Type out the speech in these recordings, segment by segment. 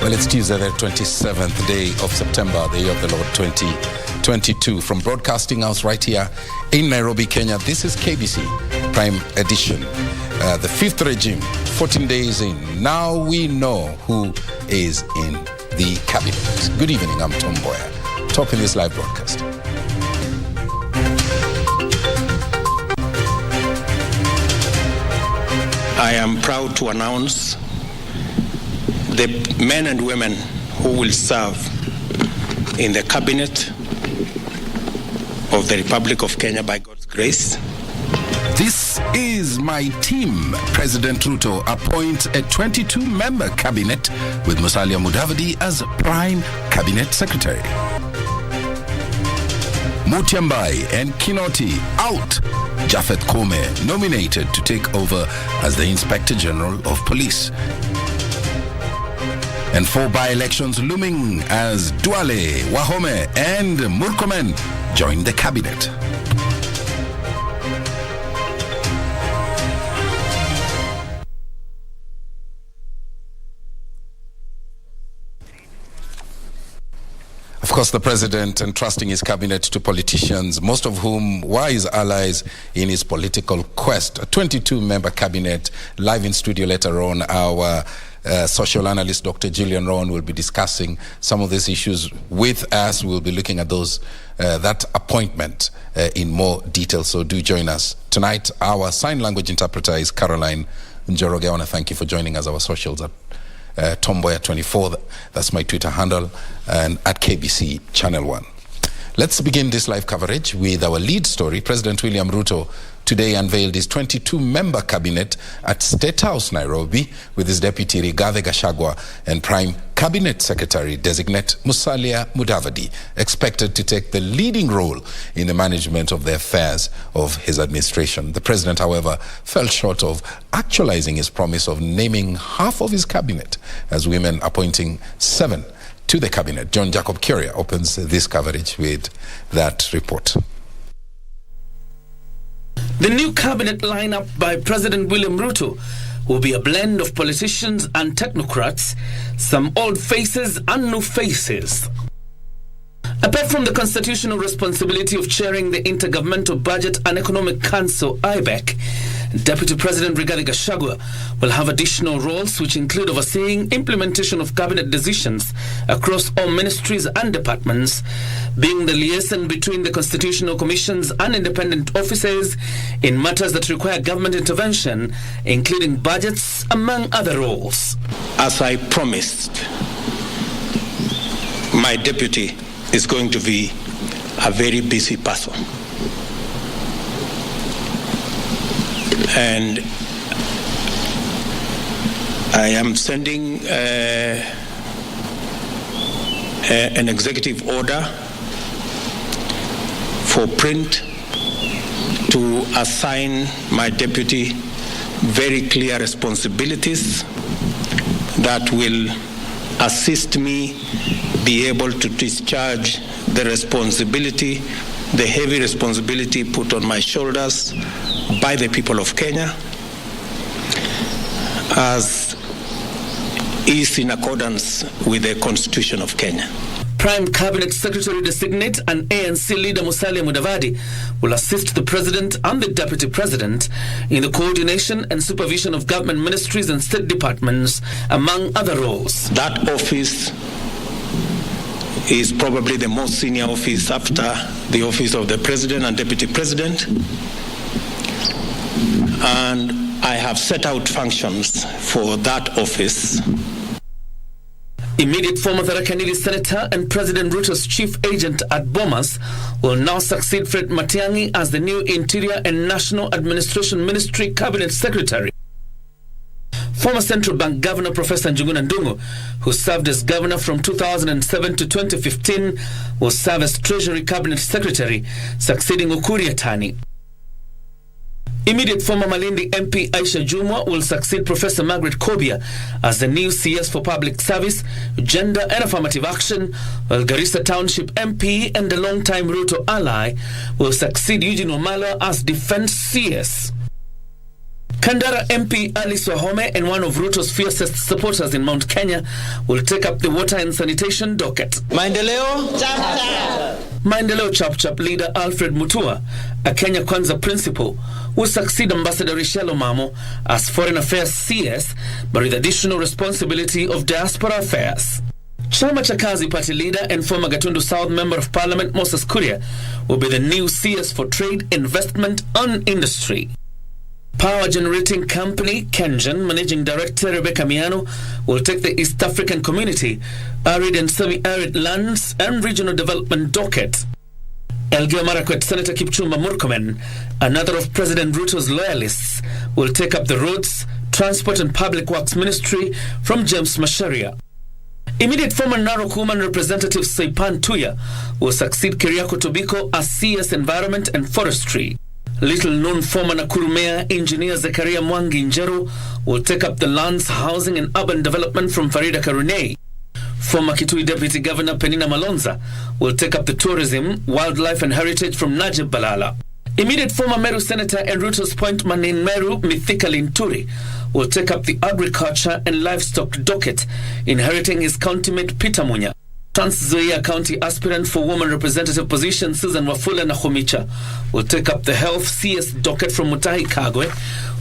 Well, it's Tuesday, the 27th day of September, the year of the Lord 2022. From Broadcasting House right here in Nairobi, Kenya, this is KBC Prime Edition. The fifth regime, 14 days in. Now we know who is in the cabinet. Good evening, I'm Mboya, topping this live broadcast. I am proud to announce the men and women who will serve in the cabinet of the Republic of Kenya by God's grace. This is my team. President Ruto appoints a 22-member cabinet with Musalia Mudavadi as Prime Cabinet Secretary. Mutiambai and Kinoti out. Japhet Kome nominated to take over as the Inspector General of Police. And 4 by-elections looming as Duale, Wahome and Murkomen join the cabinet. Of course, the president entrusting his cabinet to politicians, most of whom were his allies in his political quest. A 22-member cabinet. Live in studio later on, our social analyst, Dr. Gillian Rowan, will be discussing some of these issues with us. We'll be looking at that appointment in more detail, so do join us. Tonight, our sign language interpreter is Caroline Njoroge. I want to thank you for joining us, our socials at Tomboya24, that's my Twitter handle, and at KBC Channel 1. Let's begin this live coverage with our lead story. President William Ruto today unveiled his 22-member cabinet at State House, Nairobi, with his deputy Rigathi Gachagua and Prime Cabinet Secretary designate Musalia Mudavadi expected to take the leading role in the management of the affairs of his administration. The president, however, fell short of actualizing his promise of naming half of his cabinet as women, appointing 7 to the cabinet. John Jacob Curia opens this coverage with that report. The new cabinet lineup by President William Ruto will be a blend of politicians and technocrats, some old faces and new faces. Apart from the constitutional responsibility of chairing the Intergovernmental Budget and Economic Council, IBEC, Deputy President Rigathi Gachagua will have additional roles which include overseeing implementation of cabinet decisions across all ministries and departments, being the liaison between the constitutional commissions and independent offices in matters that require government intervention, including budgets, among other roles. As I promised, my deputy is going to be a very busy person. And I am sending an executive order for print to assign my deputy very clear responsibilities that will assist me be able to discharge the responsibility, the heavy responsibility put on my shoulders by the people of Kenya, as is in accordance with the Constitution of Kenya. Prime Cabinet Secretary designate and ANC leader Musalia Mudavadi will assist the President and the Deputy President in the coordination and supervision of government ministries and state departments, among other roles. That office is probably the most senior office after the office of the President and Deputy President. And I have set out functions for that office. Immediate former Tharaka Nithi Senator and President Ruto's chief agent at Bomas will now succeed Fred Matiang'i as the new Interior and National Administration Ministry Cabinet Secretary. Former Central Bank Governor Professor Njuguna Ndung'u, who served as governor from 2007 to 2015, will serve as Treasury Cabinet Secretary, succeeding Ukur Yatani. Immediate former Malindi MP Aisha Jumwa will succeed Professor Margaret Kobia as the new CS for Public Service, Gender and Affirmative Action, while Garissa Township MP and the long-time Ruto ally will succeed Eugene Wamalwa as Defence CS. Kandara MP Alice Wahome and one of Ruto's fiercest supporters in Mount Kenya will take up the water and sanitation docket. Maendeleo Chap-chap. Maendeleo Chap-chap leader Alfred Mutua, a Kenya Kwanza principal, will succeed Ambassador Richelle Omamo as Foreign Affairs CS, but with additional responsibility of diaspora affairs. Chama cha Kazi Party leader and former Gatundu South Member of Parliament Moses Kuria will be the new CS for Trade, Investment and Industry. Power generating company Kengen Managing Director Rebecca Miano will take the East African Community, Arid and Semi-Arid Lands and Regional Development docket. Elgeyo Marakwet Senator Kipchumba Murkomen, another of President Ruto's loyalists, will take up the Roads, Transport and Public Works Ministry from James Macharia. Immediate former Narok Woman Representative Saipan Tuya will succeed Keriako Tobiko as CS Environment and Forestry. Little-known former Nakuru Mayor Engineer Zakaria Mwangi Gicheru will take up the Lands, Housing and Urban Development from Farida Karunei. Former Kitui Deputy Governor Penina Malonza will take up the Tourism, Wildlife and Heritage from Najib Balala. Immediate former Meru Senator and Ruto's point man in Meru, Mithika Linturi, will take up the Agriculture and Livestock docket, inheriting his county-mate Peter Munya. Trans Nzoia County aspirant for woman representative position Susan Wafula Nakhumicha will take up the Health CS docket from Mutahi Kagwe,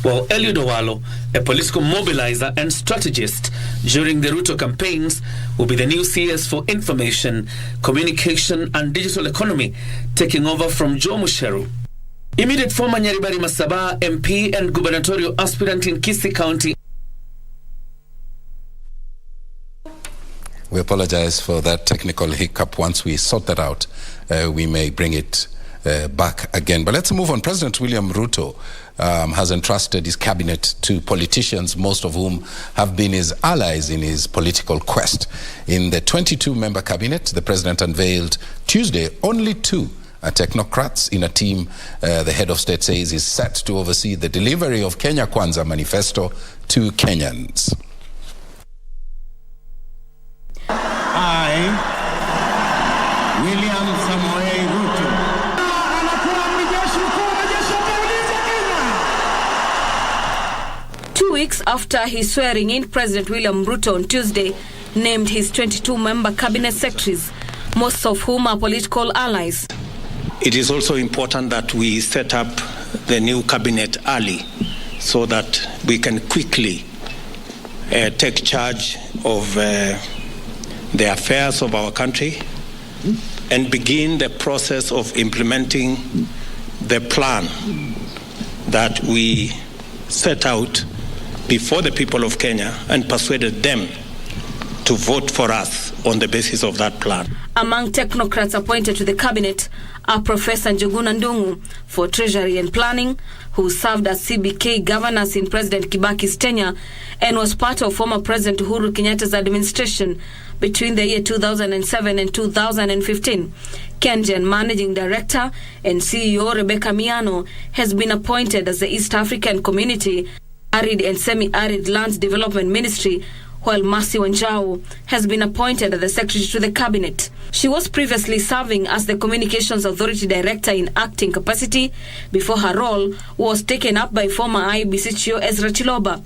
while Eliud Owalo, a political mobilizer and strategist during the Ruto campaigns, will be the new CS for Information, Communication and Digital Economy, taking over from Joe Musheru. Immediate former Nyaribari Masaba MP and gubernatorial aspirant in Kisii County. We apologize for that technical hiccup. Once we sort that out, we may bring it back again. But let's move on. President William Ruto has entrusted his cabinet to politicians, most of whom have been his allies in his political quest. In the 22-member cabinet, the president unveiled Tuesday only 2 technocrats in a team the head of state says is set to oversee the delivery of Kenya Kwanza manifesto to Kenyans. I, William Samoei Ruto, 2 weeks after his swearing in, President William Ruto on Tuesday named his 22-member cabinet secretaries, most of whom are political allies. It is also important that we set up the new cabinet early so that we can quickly take charge of the affairs of our country and begin the process of implementing the plan that we set out before the people of Kenya and persuaded them to vote for us on the basis of that plan. Among technocrats appointed to the cabinet are Professor Njuguna Ndung'u for Treasury and Planning, who served as CBK governors in President Kibaki's tenure and was part of former President Uhuru Kenyatta's administration between the year 2007 and 2015. Kengen Managing Director and CEO Rebecca Miano has been appointed as the East African Community Arid and Semi-Arid Lands Development Ministry, while Mercy Wanjau has been appointed as the Secretary to the Cabinet. She was previously serving as the Communications Authority Director in acting capacity before her role was taken up by former IBC Chair Ezra Chiloba.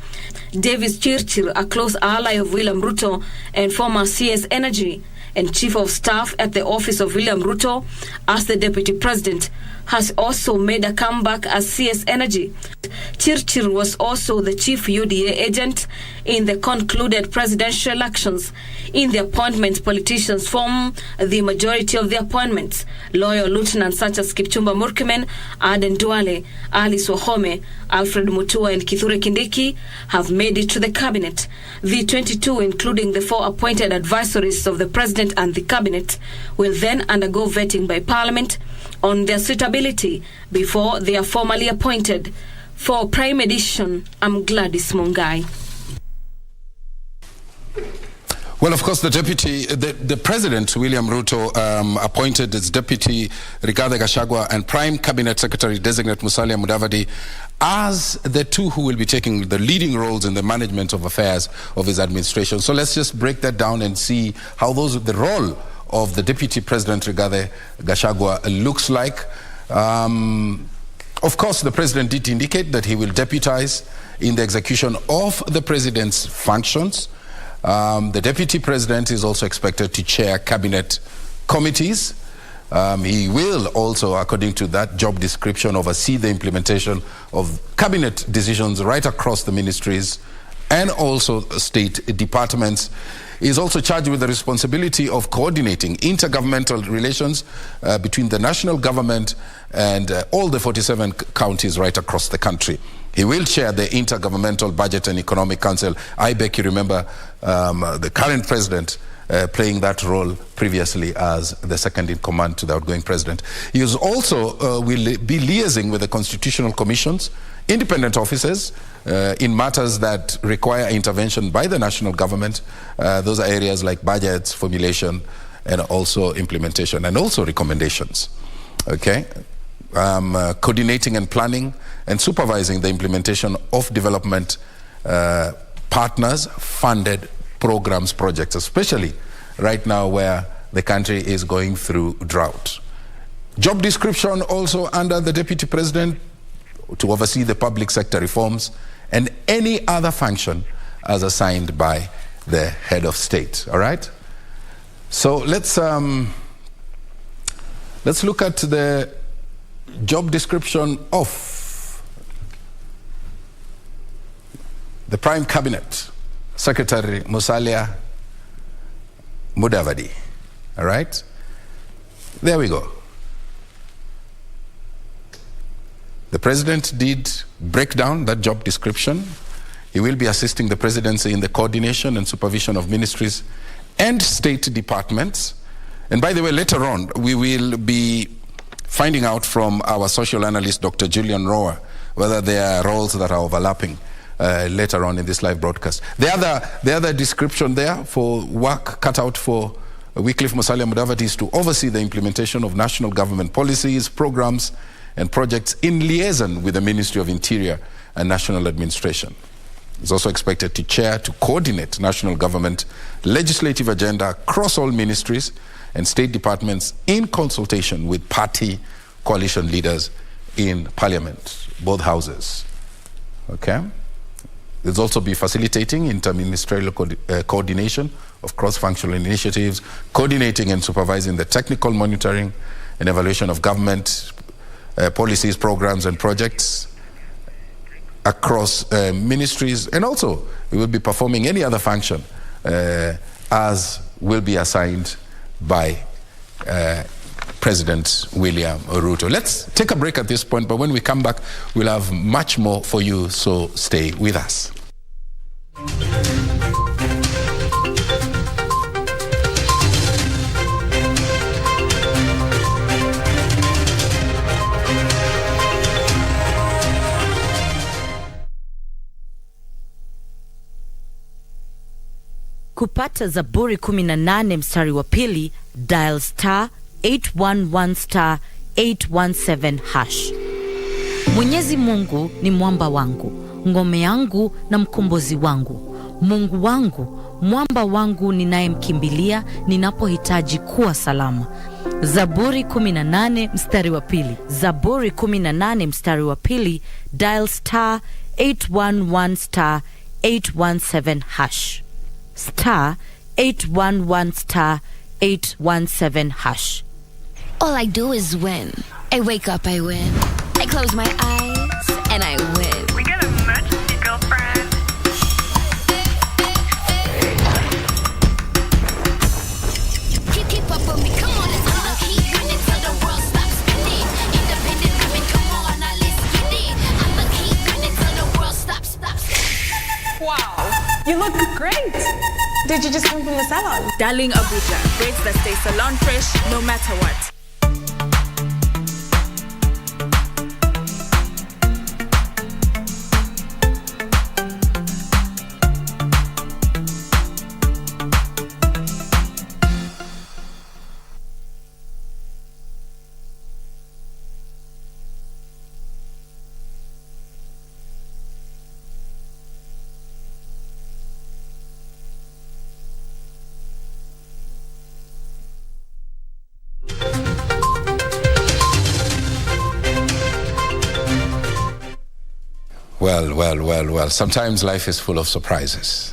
Davis Chirchir, a close ally of William Ruto and former CS Energy and Chief of Staff at the Office of William Ruto as the Deputy President, has also made a comeback as CS Energy. Chirchir was also the chief UDA agent in the concluded presidential elections. In the appointments, politicians form the majority of the appointments. Loyal lieutenants such as Kipchumba Murkomen, Aden Duale, Alice Wahome, Alfred Mutua and Kithure Kindiki have made it to the cabinet. The 22, including the 4 appointed advisories of the president and the cabinet, will then undergo vetting by Parliament on their suitability before they are formally appointed. For Prime Edition, I'm Gladys Mungai. Well, of course, the President, William Ruto, appointed as Deputy Rigathi Gachagua and Prime Cabinet Secretary Designate Musalia Mudavadi as the 2 who will be taking the leading roles in the management of affairs of his administration. So let's just break that down and see how the role of the Deputy President Rigathi Gachagua looks like. Of course, the President did indicate that he will deputize in the execution of the president's functions. The deputy president is also expected to chair cabinet committees. He will also, according to that job description, oversee the implementation of cabinet decisions right across the ministries and also state departments. He is also charged with the responsibility of coordinating intergovernmental relations between the national government and all the 47 counties right across the country. He will chair the Intergovernmental Budget and Economic Council. I bet you remember the current president playing that role previously as the second in command to the outgoing president. He is also will be liaising with the constitutional commissions, independent officers in matters that require intervention by the national government. Those are areas like budgets, formulation, and also implementation, and also recommendations. Okay, coordinating and planning and supervising the implementation of development partners funded programs, projects, especially right now where the country is going through drought. Job description also under the deputy president to oversee the public sector reforms and any other function as assigned by the head of state. All right? So let's look at the job description of the Prime Cabinet Secretary Musalia Mudavadi. All right? There we go. The president did break down that job description. He will be assisting the presidency in the coordination and supervision of ministries and state departments. And by the way, later on, we will be finding out from our social analyst, Dr. Julian Rower, whether there are roles that are overlapping later on in this live broadcast. The other description there for work cut out for Wycliffe Musalia Mudavadi is to oversee the implementation of national government policies, programs, and projects in liaison with the Ministry of Interior and National Administration. He's also expected to chair, to coordinate national government legislative agenda across all ministries and state departments in consultation with party coalition leaders in Parliament, both houses. Okay? There's also be facilitating interministerial coordination of cross-functional initiatives, coordinating and supervising the technical monitoring and evaluation of government policies, programs, and projects across ministries, and also we will be performing any other function as will be assigned by President William Ruto. Let's take a break at this point, but when we come back, we'll have much more for you, so stay with us. Kupata Zaburi 18 mstari wa pili, dial star 811 star 817 hash. Mwenyezi Mungu ni mwamba wangu, ngome yangu na mkombozi wangu. Mungu wangu, mwamba wangu ninayemkimbilia ninapohitaji kuwa salama. Zaburi 18 mstari wa pili. Zaburi 18 mstari wa pili, dial star 811 star 817 hash. Star 811 star 817 hash. All I do is win. I wake up, I win. I close my eyes and I win. We get a emergency, girlfriend. Keep up with me, come on, let's go. Keep running till the world stops spinning. Independent women, come on, now let's get it. I'ma keep running till the world stops. Wow, you look great. Did you just come from the salon? Darling Abuja, braids that stay salon fresh no matter what. Well. Sometimes life is full of surprises.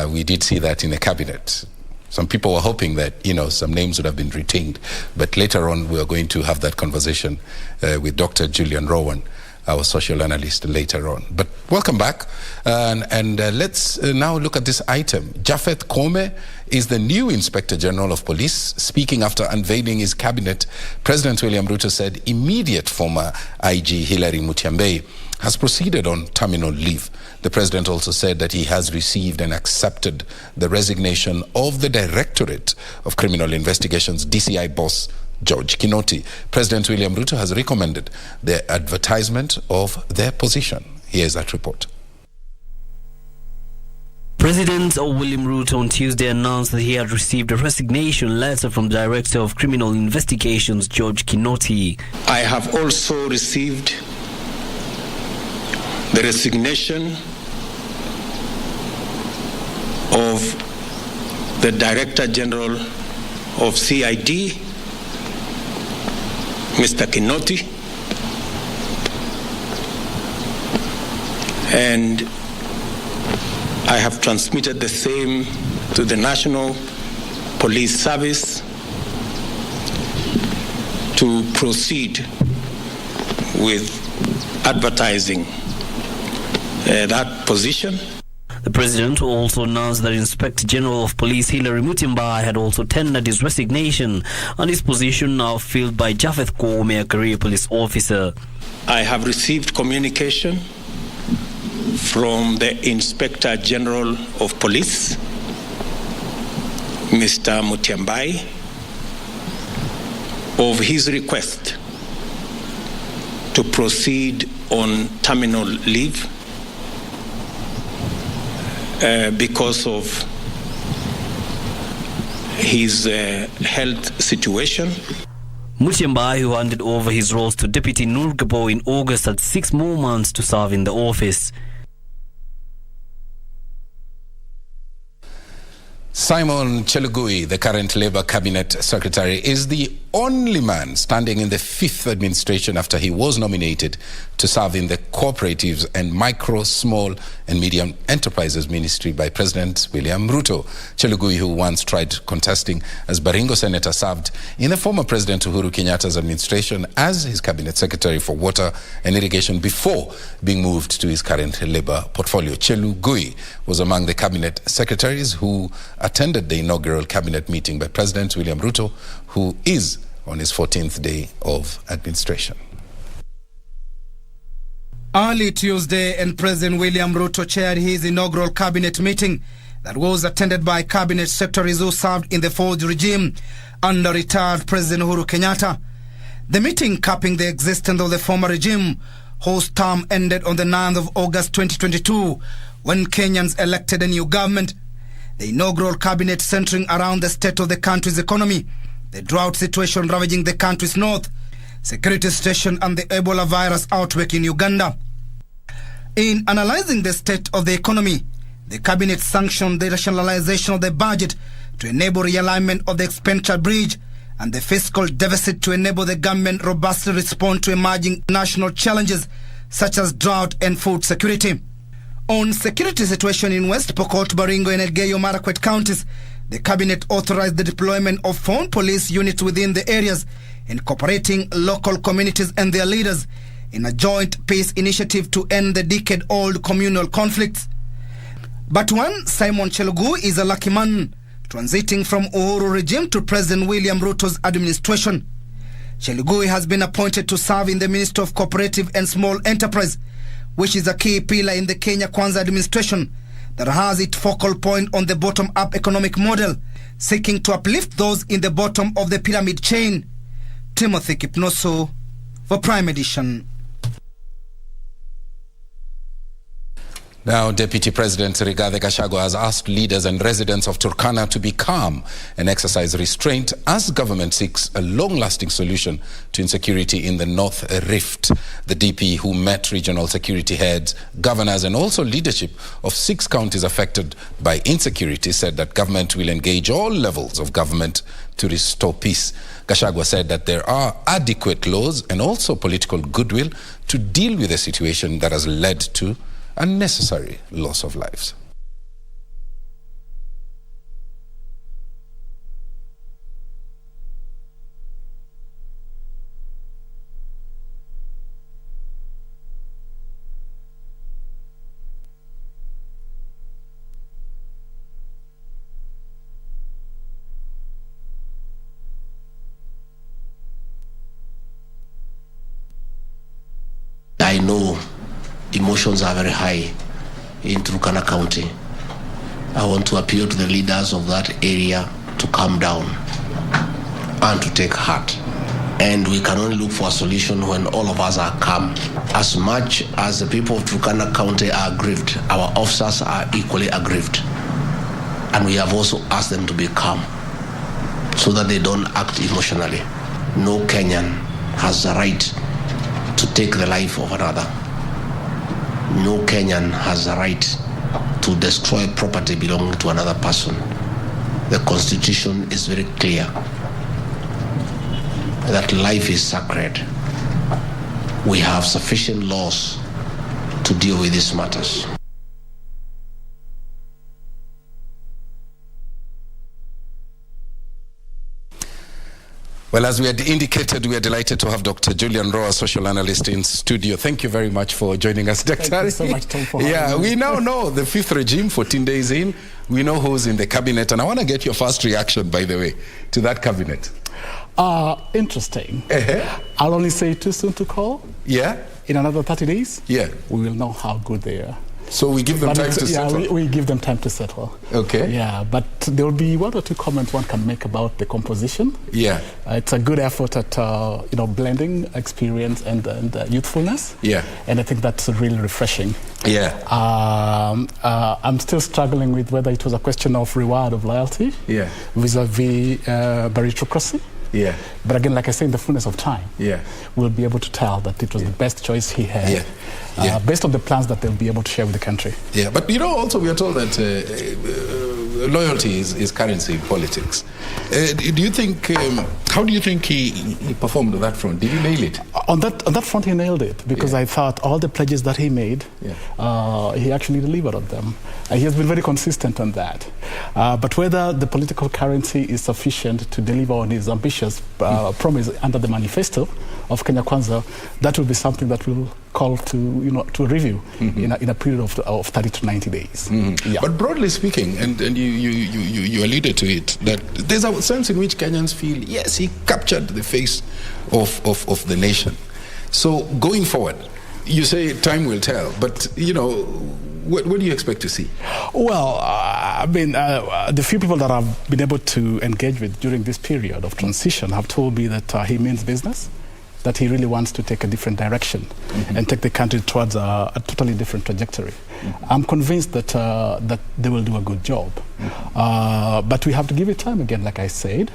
We did see that in the cabinet. Some people were hoping that, some names would have been retained. But later on, we are going to have that conversation with Dr. Julian Rowan, our social analyst, later on. But welcome back. And let's now look at this item. Japheth Koome is the new Inspector General of Police. Speaking after unveiling his cabinet, President William Ruto said immediate former IG Hilary Mutyambe has proceeded on terminal leave. The president also said that he has received and accepted the resignation of the Directorate of Criminal Investigations DCI boss George Kinoti. President William Ruto has recommended the advertisement of their position. Here's that report. President William Ruto on Tuesday announced that he had received a resignation letter from the Director of Criminal Investigations George Kinoti. I have also received the resignation of the Director General of CID, Mr. Kinoti, and I have transmitted the same to the National Police Service to proceed with advertising that position. The president also announced that Inspector General of Police Hilary Mutyambe had also tendered his resignation, and his position now filled by Japheth Koome, a career police officer. I have received communication from the Inspector General of Police, Mr. Mutyambe, of his request to proceed on terminal leave because of his health situation. Mutyambe, who handed over his roles to Deputy Nurgabo in August, had 6 more months to serve in the office. Simon Chelugui, the current Labour Cabinet Secretary, is the only man standing in the 5th administration after he was nominated to serve in the Cooperatives and Micro, Small and Medium Enterprises Ministry by President William Ruto. Chelugui, who once tried contesting as Baringo Senator, served in the former President Uhuru Kenyatta's administration as his Cabinet Secretary for Water and Irrigation before being moved to his current Labour portfolio. Chelugui was among the Cabinet Secretaries who attended the inaugural Cabinet meeting by President William Ruto, who is on his 14th day of administration. Early Tuesday, and President William Ruto chaired his inaugural cabinet meeting that was attended by cabinet secretaries who served in the fourth regime under retired President Uhuru Kenyatta. The meeting, capping the existence of the former regime, whose term ended on the 9th of August 2022, when Kenyans elected a new government. The inaugural cabinet centering around the state of the country's economy, the drought situation ravaging the country's north, security situation and the Ebola virus outbreak in Uganda. In analyzing the state of the economy, the cabinet sanctioned the rationalization of the budget to enable realignment of the expenditure bridge and the fiscal deficit to enable the government robustly respond to emerging national challenges such as drought and food security. On security situation in West Pokot, Baringo and Elgeyo Marakwet counties, the cabinet authorized the deployment of 4 police units within the areas, incorporating local communities and their leaders in a joint peace initiative to end the decade-old communal conflicts. But one Simon Chelugui is a lucky man, transiting from Uhuru regime to President William Ruto's administration. Chelugui has been appointed to serve in the Ministry of Cooperative and Small Enterprise, which is a key pillar in the Kenya Kwanza administration that has its focal point on the bottom-up economic model, seeking to uplift those in the bottom of the pyramid chain. Timothy Kipnoso for Prime Edition. Now, Deputy President Rigathi Gachagua has asked leaders and residents of Turkana to be calm and exercise restraint as government seeks a long-lasting solution to insecurity in the North Rift. The DP, who met regional security heads, governors and also leadership of 6 counties affected by insecurity, said that government will engage all levels of government to restore peace. Gachagua said that there are adequate laws and also political goodwill to deal with a situation that has led to unnecessary loss of lives. I know emotions are very high in Turkana County. I want to appeal to the leaders of that area to calm down and to take heart. And we can only look for a solution when all of us are calm. As much as the people of Turkana County are aggrieved, our officers are equally aggrieved. And we have also asked them to be calm so that they don't act emotionally. No Kenyan has the right to take the life of another. No Kenyan has the right to destroy property belonging to another person. The Constitution is very clear that life is sacred. We have sufficient laws to deal with these matters. Well, as we had indicated, we are delighted to have Dr. Julian Roa, social analyst, in studio. Thank you very much for joining us, Dr. Thank you so much, Tom, for having me. We now know the 5th regime, 14 days in. We know who's in the cabinet. And I want to get your first reaction, by the way, to that cabinet. Interesting. I'll only say too soon to call. Yeah? In another 30 days, yeah, we will know how good they are. So we give them time to settle? Yeah, we give them time to settle. Okay. Yeah, but there will be 1 or 2 comments one can make about the composition. Yeah. It's a good effort at blending experience and youthfulness. Yeah. And I think that's really refreshing. Yeah. I'm still struggling with whether it was a question of reward of loyalty. Yeah. Vis-a-vis meritocracy. Yeah. But again, like I say, in the fullness of time, yeah, we'll be able to tell that it was the best choice he had, based on the plans that they'll be able to share with the country. Yeah, but also we are told that loyalty is currency in politics. Do you think? How do you think he performed on that front? Did he nail it? On that front, he nailed it because I thought all the pledges that he made, he actually delivered on them. He has been very consistent on that. But whether the political currency is sufficient to deliver on his ambitious promise under the manifesto of Kenya Kwanza, that will be something that we'll call to to review in a period of 30 to 90 days. Yeah. But broadly speaking, and you alluded to it, that there's a sense in which Kenyans feel, yes, he captured the face of the nation. So going forward, you say time will tell, but what do you expect to see? Well, the few people that I've been able to engage with during this period of transition have told me that he means business, that he really wants to take a different direction and take the country towards a totally different trajectory. I'm convinced that that they will do a good job. But we have to give it time again, like I said.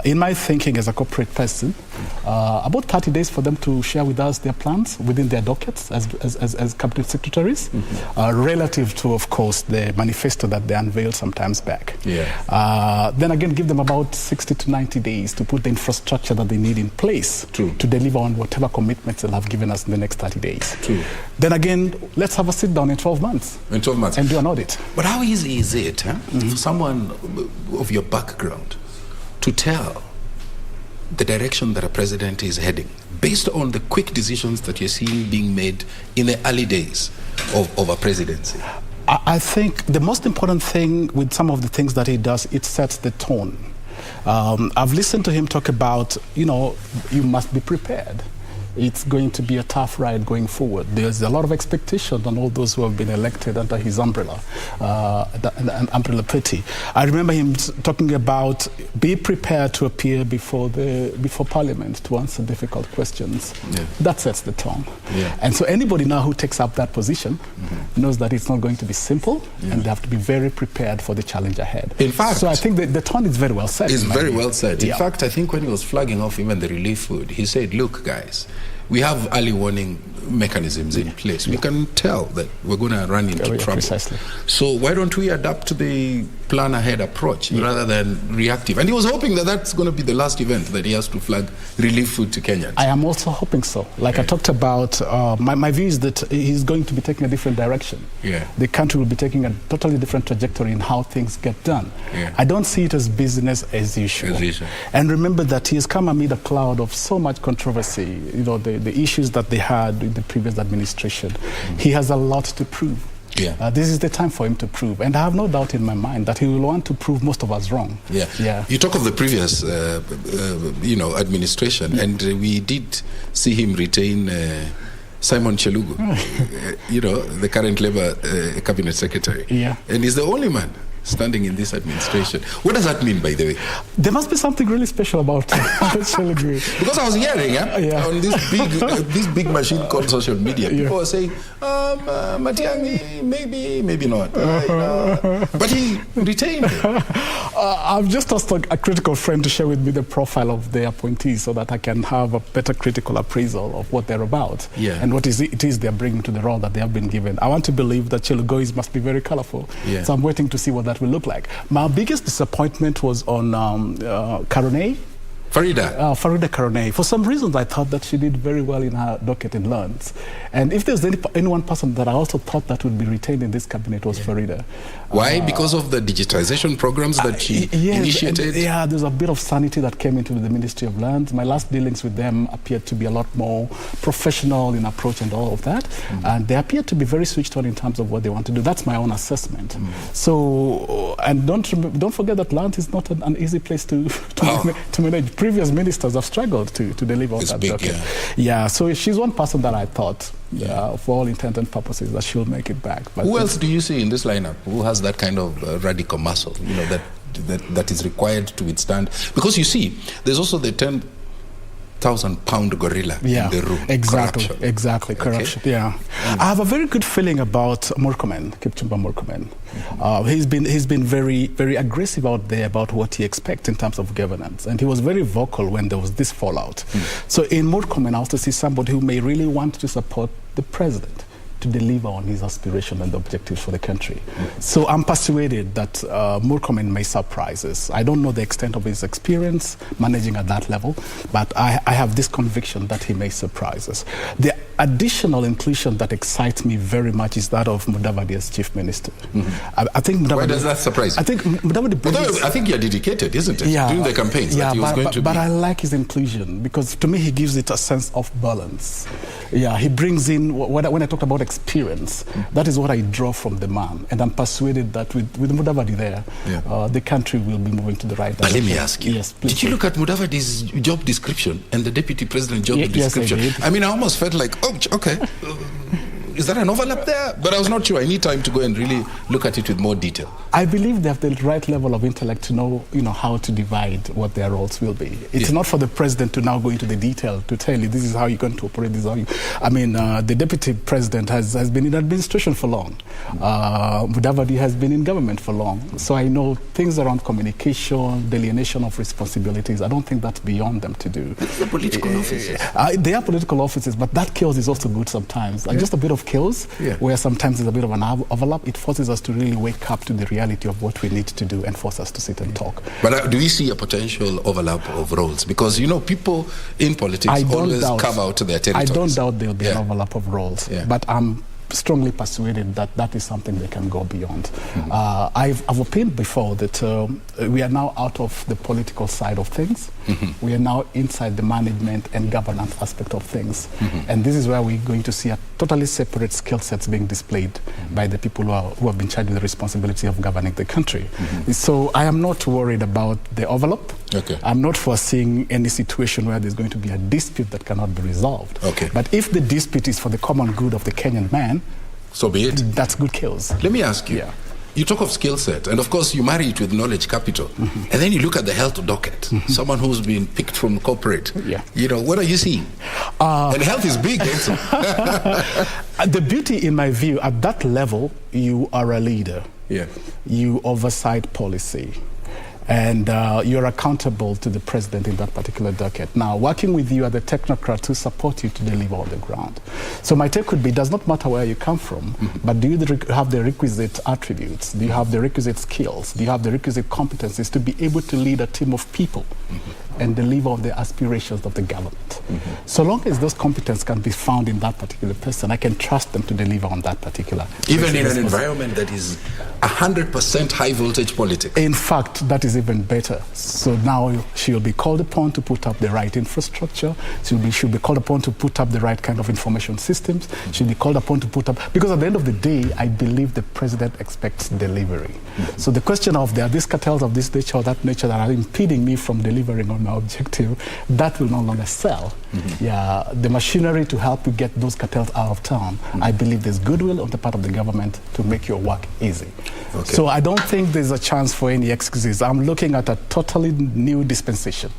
In my thinking as a corporate person, about 30 days for them to share with us their plans within their dockets as cabinet secretaries, relative to, of course, the manifesto that they unveiled some times back. Yeah. Then again, give them about 60 to 90 days to put the infrastructure that they need in place to deliver on whatever commitments they'll have given us in the next 30 days. True. Then again, let's have a sit down in 12 months. In 12 months. And do an audit. But how easy is it for someone of your background to tell the direction that a president is heading based on the quick decisions that you're seeing being made in the early days of a presidency? I think the most important thing with some of the things that he does, it sets the tone. I've listened to him talk about, you must be prepared. it's going to be a tough ride going forward. There's a lot of expectation on all those who have been elected under his umbrella, umbrella party. I remember him talking about be prepared to appear before Parliament to answer difficult questions. Yeah. That sets the tone. Yeah. And so anybody now who takes up that position knows that it's not going to be simple, and they have to be very prepared for the challenge ahead. In fact, so I think the tone is very well set. It's very well said. In fact, I think when he was flagging off even the relief food, he said, look, guys, we have early warning mechanisms in place. We can tell that we're going to run into trouble. Precisely. So why don't we adapt to the plan ahead approach rather than reactive? And he was hoping that that's going to be the last event that he has to flag relief food to Kenyans. I am also hoping so. Like I talked about, my view is that he's going to be taking a different direction. Yeah. The country will be taking a totally different trajectory in how things get done. Yeah. I don't see it as business as usual. And remember that he has come amid a cloud of so much controversy. You know, the issues that they had in the previous administration. He has a lot to prove. Yeah. This is the time for him to prove. And I have no doubt in my mind that he will want to prove most of us wrong. Yeah. You talk of the previous, administration, and we did see him retain Simon Chelugu, the current Labour Cabinet Secretary. Yeah. And he's the only man standing in this administration. What does that mean, by the way? There must be something really special about Chelugu. Because I was hearing on this big machine called social media, people were saying, Matiang'i, maybe not. But he retained it. I've just asked a critical friend to share with me the profile of the appointees so that I can have a better critical appraisal of what they're about and what it is they're bringing to the role that they have been given. I want to believe that Chelugois must be very colorful. Yeah. So I'm waiting to see what that will look like. My biggest disappointment was on Karone. Farida Karone. For some reasons, I thought that she did very well in her docket in Learns. And if there's any one person that I also thought that would be retained in this cabinet was Farida. Why? Because of the digitization programs that she initiated? There's a bit of sanity that came into the Ministry of Lands. My last dealings with them appeared to be a lot more professional in approach and all of that. And they appear to be very switched on in terms of what they want to do. That's my own assessment. So, and don't forget that Lands is not an easy place to manage. Previous ministers have struggled to deliver on that docket. So she's one person that I thought, for all intents and purposes, that she'll make it back. But who else do you see in this lineup who has that kind of radical muscle, that is required to withstand? Because you see, there's also the 10,000-pound gorilla in the room. Exactly. Corruption. I have a very good feeling about Kipchumba Murkomen. He's been very, very aggressive out there about what he expects in terms of governance, and he was very vocal when there was this fallout. So in Murkomen, I also see somebody who may really want to support the president to deliver on his aspiration and objectives for the country. So I'm persuaded that Murkomen may surprise us. I don't know the extent of his experience managing at that level, but I have this conviction that he may surprise us. The additional inclusion that excites me very much is that of Mudavadi as Chief Minister. I think Mudavadi, why does that surprise you? I think Mudavadi I think you're dedicated, isn't it? During the campaigns that he was going to be. But I like his inclusion because to me he gives it a sense of balance. He brings in, when I talked about experience, that is what I draw from the man. And I'm persuaded that with Mudavadi there, the country will be moving to the right direction. But let me ask you, did you look at Mudavadi's job description and the Deputy President job description? Yes, I mean, I almost felt like, okay, is there an overlap there? But I was not sure. I need time to go and really look at it with more detail. I believe they have the right level of intellect to know, how to divide what their roles will be. It's not for the president to now go into the detail to tell you this is how you're going to operate. This is how you. I mean, the deputy president has been in administration for long. Mudavadi has been in government for long. So I know things around communication, delineation of responsibilities. I don't think that's beyond them to do. They're political offices. They are political offices, but that chaos is also good sometimes. Like just a bit of chaos, where sometimes there's a bit of an overlap. It forces us to really wake up to the reality of what we need to do and force us to sit and talk. But do we see a potential overlap of roles? Because, people in politics always carve out their territories. I don't doubt there will be an overlap of roles. But I'm strongly persuaded that that is something they can go beyond. I've opined before that we are now out of the political side of things. We are now inside the management and governance aspect of things. And this is where we're going to see a totally separate skill sets being displayed by the people who have been charged with the responsibility of governing the country. So I am not worried about the envelope. I'm not foreseeing any situation where there's going to be a dispute that cannot be resolved. But if the dispute is for the common good of the Kenyan man, so be it. That's good kills. Let me ask you. You talk of skill set, and of course you marry it with knowledge capital. And then you look at the health docket, someone who's been picked from corporate. You know, what are you seeing? And health is big also. The beauty, in my view, at that level, you are a leader. You oversight policy. And you're accountable to the president in that particular docket. Now, working with you are the technocrats who support you to deliver on the ground. So my take would be, it does not matter where you come from, but do you have the requisite attributes? Do you have the requisite skills? Do you have the requisite competencies to be able to lead a team of people and deliver on the aspirations of the government? So long as those competences can be found in that particular person, I can trust them to deliver on that particular. Even in an environment that is 100% high voltage politics. In fact, that is even better. So now she'll be called upon to put up the right infrastructure. She'll be called upon to put up the right kind of information systems. She'll be called upon to put up, because at the end of the day, I believe the president expects delivery. So the question of there are these cartels of this nature or that nature that are impeding me from delivering on my objective, that will no longer sell. The machinery to help you get those cartels out of town, I believe there's goodwill on the part of the government to make your work easy. So I don't think there's a chance for any excuses. I'm looking at a totally new dispensation.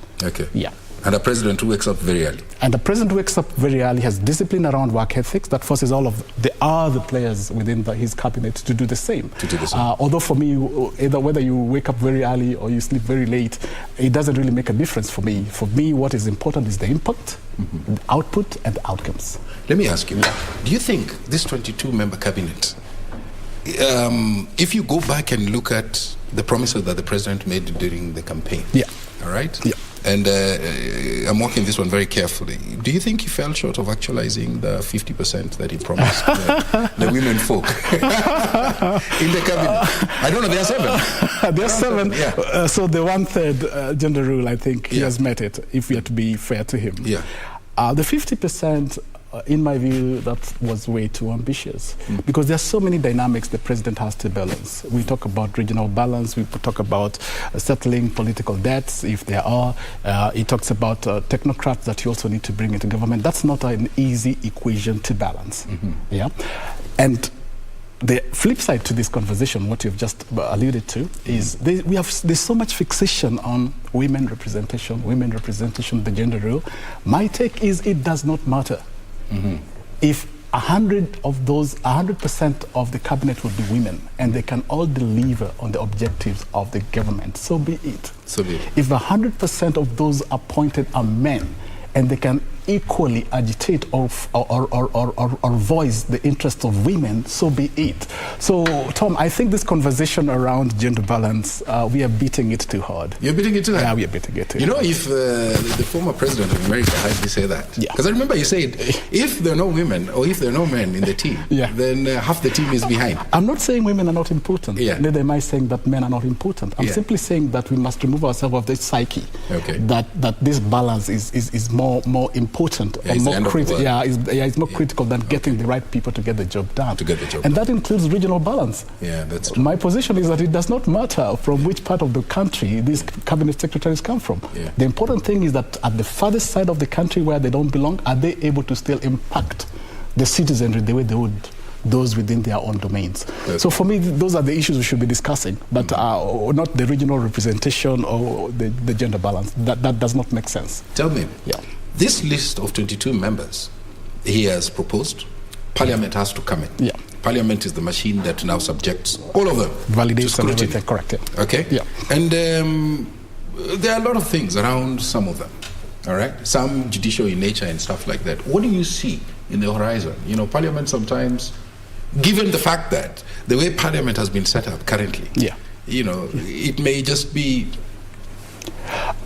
And a president who wakes up very early. And the president who wakes up very early has discipline around work ethics that forces all of the other players within his cabinet to do the same. Although for me, either whether you wake up very early or you sleep very late, it doesn't really make a difference for me. For me, what is important is the impact, the output, and the outcomes. Let me ask you, do you think this 22-member cabinet, if you go back and look at the promises that the president made during the campaign, all right? And I'm walking this one very carefully. Do you think he fell short of actualizing the 50% that he promised the women folk in the cabinet? I don't know, there are 7. There are 7. So the 1/3 gender rule, I think he has met it, if we are to be fair to him. The 50%, in my view, that was way too ambitious because there are so many dynamics the president has to balance. We talk about regional balance, we talk about settling political debts, if there are. He talks about technocrats that you also need to bring into government. That's not an easy equation to balance. And the flip side to this conversation, what you've just alluded to, is there's so much fixation on women representation, the gender rule. My take is it does not matter. If 100% of the cabinet will be women and they can all deliver on the objectives of the government, so be it. If 100% of those appointed are men and they can equally agitate or voice the interests of women, so be it. So, Tom, I think this conversation around gender balance, we are beating it too hard. You're beating it too hard? Yeah, we are beating it too hard. You know, if the former president of America had to say that, because I remember you said, if there are no women or if there are no men in the team, then half the team is behind. I'm not saying women are not important. Neither am I saying that men are not important. I'm simply saying that we must remove ourselves of this psyche, that this balance is more important. It's more critical than getting the right people to get the job done. And that includes regional balance. That's true. My position is that it does not matter from which part of the country these cabinet secretaries come from. The important thing is that at the farthest side of the country where they don't belong, are they able to still impact the citizenry the way they would those within their own domains. So for me, those are the issues we should be discussing, but not the regional representation or the gender balance. That does not make sense. Tell me, this list of 22 members he has proposed, Parliament has to come in. Parliament is the machine that now subjects all of them validates to scrutiny. Correct. And there are a lot of things around some of them. All right, some judicial in nature and stuff like that. What do you see in the horizon? You know, Parliament sometimes, given the fact that the way Parliament has been set up currently, you know, it may just be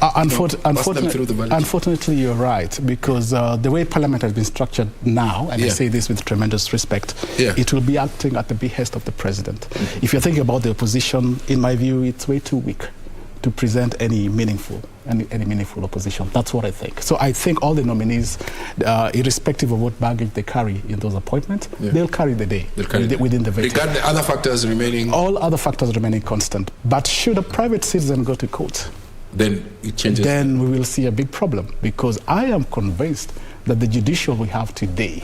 Unfortunately, you're right, because the way Parliament has been structured now, and I say this with tremendous respect, it will be acting at the behest of the President. If you're thinking about the opposition, in my view, it's way too weak to present any meaningful opposition. That's what I think. So I think all the nominees, irrespective of what baggage they carry in those appointments, they'll carry the day within the veto. Regard the other factors remaining? All other factors remaining constant. But should a private citizen go to court, then it changes. Then we will see a big problem, because I am convinced that the judicial we have today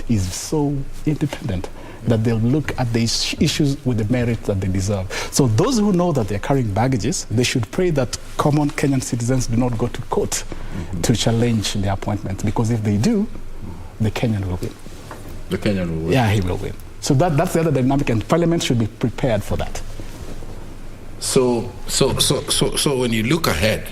is so independent that they'll look at these issues with the merit that they deserve. So those who know that they're carrying baggages, they should pray that common Kenyan citizens do not go to court to challenge their appointment, because if they do, the Kenyan will win. The Kenyan will win. Yeah, he will win. So that's the other dynamic, and Parliament should be prepared for that. So when you look ahead,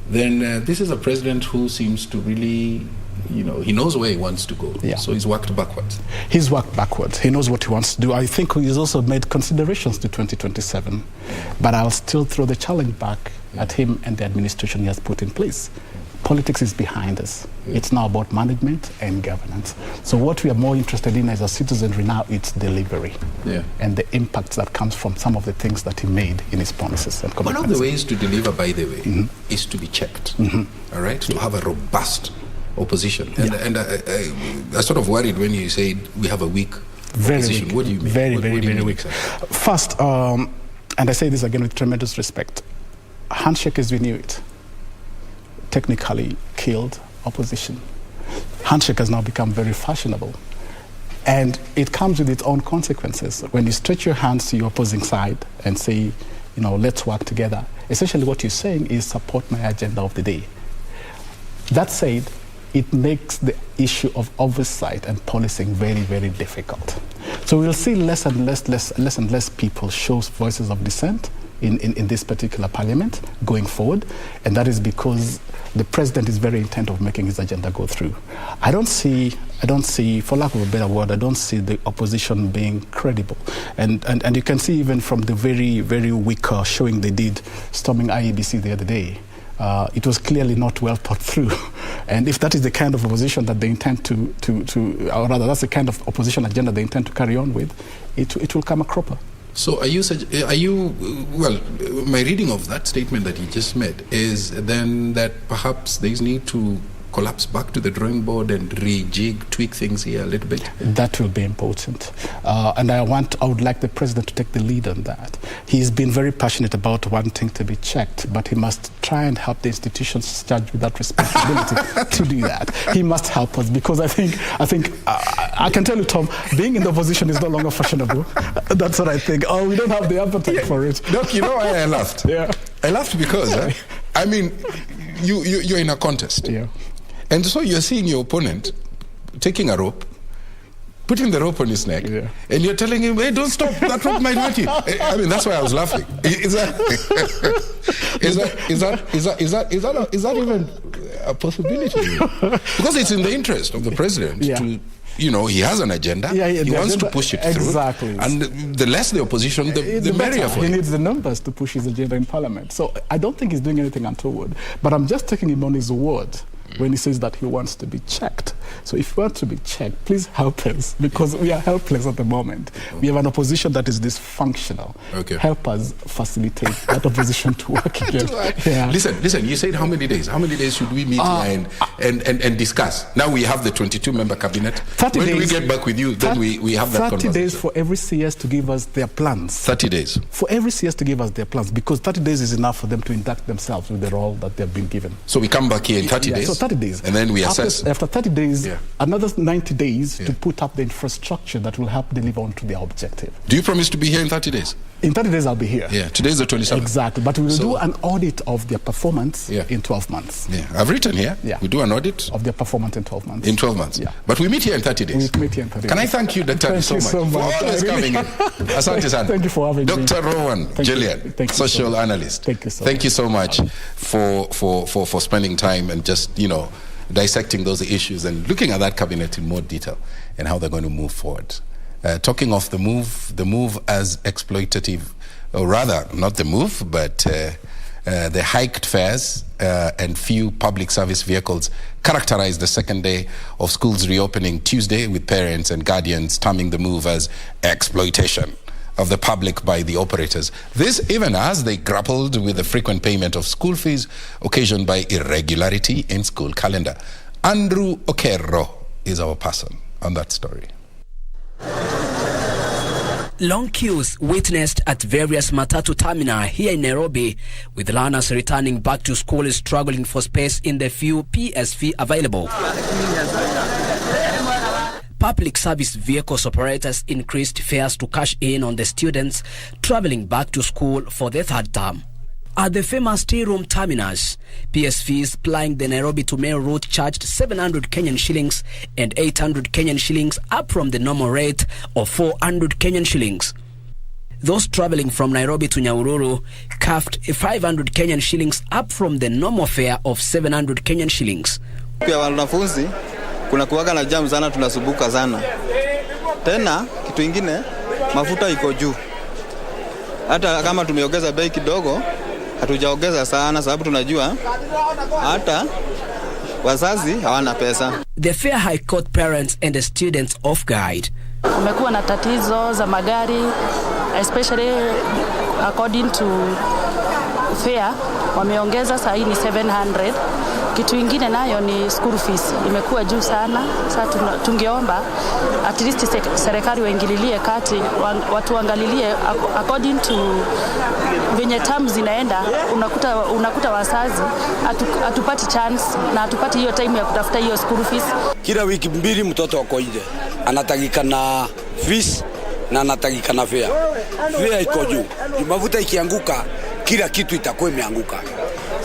then this is a president who seems to really, he knows where he wants to go. So he's worked backwards. He's worked backwards. He knows what he wants to do. I think he's also made considerations to 2027. But I'll still throw the challenge back at him and the administration he has put in place. Politics is behind us. It's now about management and governance. So what we are more interested in as a citizenry now, it's delivery and the impact that comes from some of the things that he made in his promises and commitments. One of the ways to deliver, by the way, is to be checked. All right? To have a robust opposition. And I sort of worried when you said we have a weak opposition. Weak. What do you mean? Very weak. First, and I say this again with tremendous respect, handshake as we knew it technically killed opposition. Handshake has now become very fashionable. And it comes with its own consequences. When you stretch your hands to your opposing side and say, let's work together, essentially what you're saying is support my agenda of the day. That said, it makes the issue of oversight and policing very, very difficult. So we'll see less and less people show voices of dissent in this particular parliament going forward, and that is because the president is very intent of making his agenda go through. I don't see, for lack of a better word, I don't see the opposition being credible. And you can see even from the very, very weak showing they did storming IEBC the other day, it was clearly not well thought through. And if that is the kind of opposition that they intend to or rather that's the kind of opposition agenda they intend to carry on with, it will come a cropper. So well, my reading of that statement that you just made is then that perhaps there is need to collapse back to the drawing board and rejig, tweak things here a little bit? That will be important. And I would like the president to take the lead on that. He's been very passionate about wanting to be checked, but he must try and help the institutions charged with that responsibility to do that. He must help us, because I think I can tell you, Tom, being in the opposition is no longer fashionable. That's what I think. Oh, we don't have the appetite for it. Look, you know why I laughed? I laughed because, I mean, you're in a contest. And so you're seeing your opponent taking a rope, putting the rope on his neck, and you're telling him, hey, don't stop, that rope might hurt you. I mean, that's why I was laughing. Is that even a possibility? Because it's in the interest of the president to, he has an agenda, he wants to push it through. And the less the opposition, the merrier for him. He needs the numbers to push his agenda in Parliament. So I don't think he's doing anything untoward, but I'm just taking him on his word when he says that he wants to be checked. So if you want to be checked, please help us, because we are helpless at the moment. We have an opposition that is dysfunctional. Help us facilitate that opposition to work again. Listen, you said how many days? How many days should we meet and discuss? Now we have the 22-member cabinet. 30 when days, we get back with you, then we have that 30 days for every CS to give us their plans. 30 days. For every CS to give us their plans, because 30 days is enough for them to induct themselves with the role that they've been given. So we come back here in 30 days? So 30 days. And then we assess. After 30 days, another 90 days to put up the infrastructure that will help deliver on to their objective. Do you promise to be here in 30 days? In 30 days, I'll be here. Today's the 27th. Exactly, but we will do an audit of their performance in 12 months. I've written here. We do an audit of their performance in 12 months. In 12 months. But we meet here in 30 days. We meet here in 30 days. Can I thank you, Dr. Thank you so much for always coming in. Asante sana. Thank you for having me. Dr. Rowan Gillian, social analyst. Thank you so much for spending time and just, dissecting those issues and looking at that cabinet in more detail and how they're going to move forward. Talking of the move as exploitative, or rather, not the move, but the hiked fares and few public service vehicles characterized the second day of schools reopening Tuesday, with parents and guardians terming the move as exploitation of the public by the operators. This even as they grappled with the frequent payment of school fees occasioned by irregularity in school calendar. Andrew Okerro is our person on that story. Long queues witnessed at various matatu terminals here in Nairobi, with learners returning back to school struggling for space in the few PSV available. Public service vehicles operators increased fares to cash in on the students traveling back to school for the third term. At the famous tea room terminals, PSVs plying the Nairobi to Meru route charged 700 Kenyan shillings and 800 Kenyan shillings, up from the normal rate of 400 Kenyan shillings. Those traveling from Nairobi to Nyahururu carved 500 Kenyan shillings, up from the normal fare of 700 Kenyan shillings. Kwa wanafunzi kuna kuwaga na jam sana, tunasumbuka sana. Tena kitu ingine, mafuta iko juu. Hata kama tumeongeza bei kidogo, hatujaongeza sana sababu tunajua hata wazazi hawana pesa. The fair high caught parents and the students off guard. Kumekuwa na tatizo za magari, especially according to fare, wameongeza saa hii ni 700. Kitu ingine nayo ni school fees imekuwa juu sana. Sasa tungeomba at least serikali waingililie kati, watu angalilie according to venye terms zinaenda. Unakuta wazazi atupati chance na atupati hiyo time ya kutafuta hiyo school fees. Kila wiki mbili mtoto wako nje anatakikana fees na anatakikana fare. Fare iko juu, mafuta ikianguka kila kitu itakuwa imeanguka.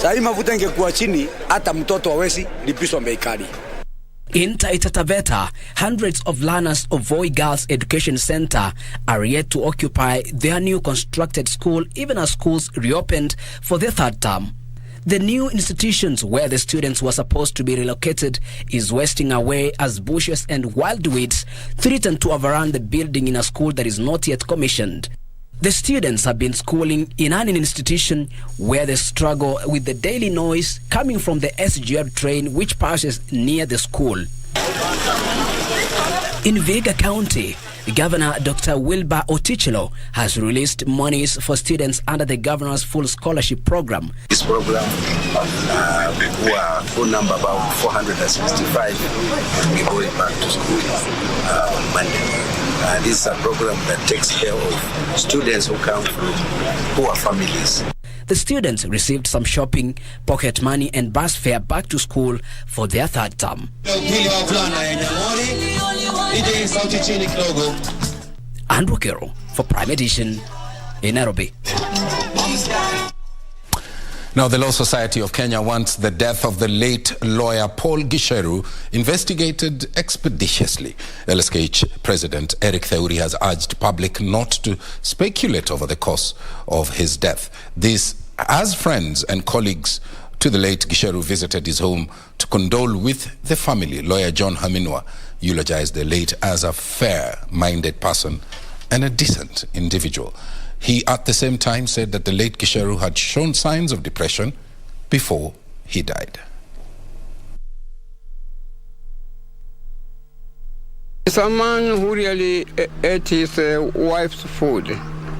Sasa mafuta ingekuwa chini, hata mtoto hawezi lipishwa bei kali. In Taita Taveta, hundreds of learners of Voi Girls Education Center are yet to occupy their new constructed school, even as schools reopened for their third term. The new institutions where the students were supposed to be relocated is wasting away as bushes and wild weeds threaten to overrun the building in a school that is not yet commissioned. The students have been schooling in an institution where they struggle with the daily noise coming from the SGR train which passes near the school. In Vihiga County, Governor Dr. Wilbur Otichilo has released monies for students under the governor's full scholarship program. This program, we are full number about 465, will be going back to school on Monday. This is a program that takes care of students who come from poor families. The students received some shopping, pocket money and bus fare back to school for their third term. Andrew Kero for Prime Edition in Nairobi. Now, the Law Society of Kenya wants the death of the late lawyer Paul Gicheru investigated expeditiously. LSKH President Eric Theuri has urged public not to speculate over the cause of his death. This, as friends and colleagues to the late Gicheru visited his home to condole with the family, lawyer John Haminwa eulogized the late as a fair-minded person and a decent individual. He, at the same time, said that the late Gicheru had shown signs of depression before he died. He's a man who really ate his wife's food.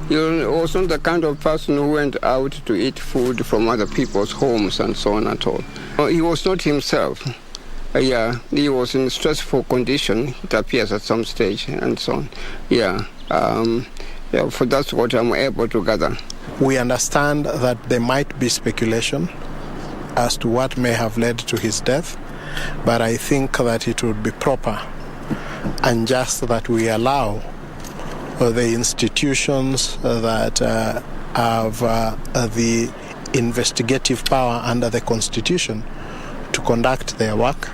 He was not the kind of person who went out to eat food from other people's homes and so on at all. He was not himself. He was in a stressful condition, it appears, at some stage and so on. For that's what I'm able to gather. We understand that there might be speculation as to what may have led to his death, but I think that it would be proper and just that we allow the institutions that have the investigative power under the Constitution to conduct their work.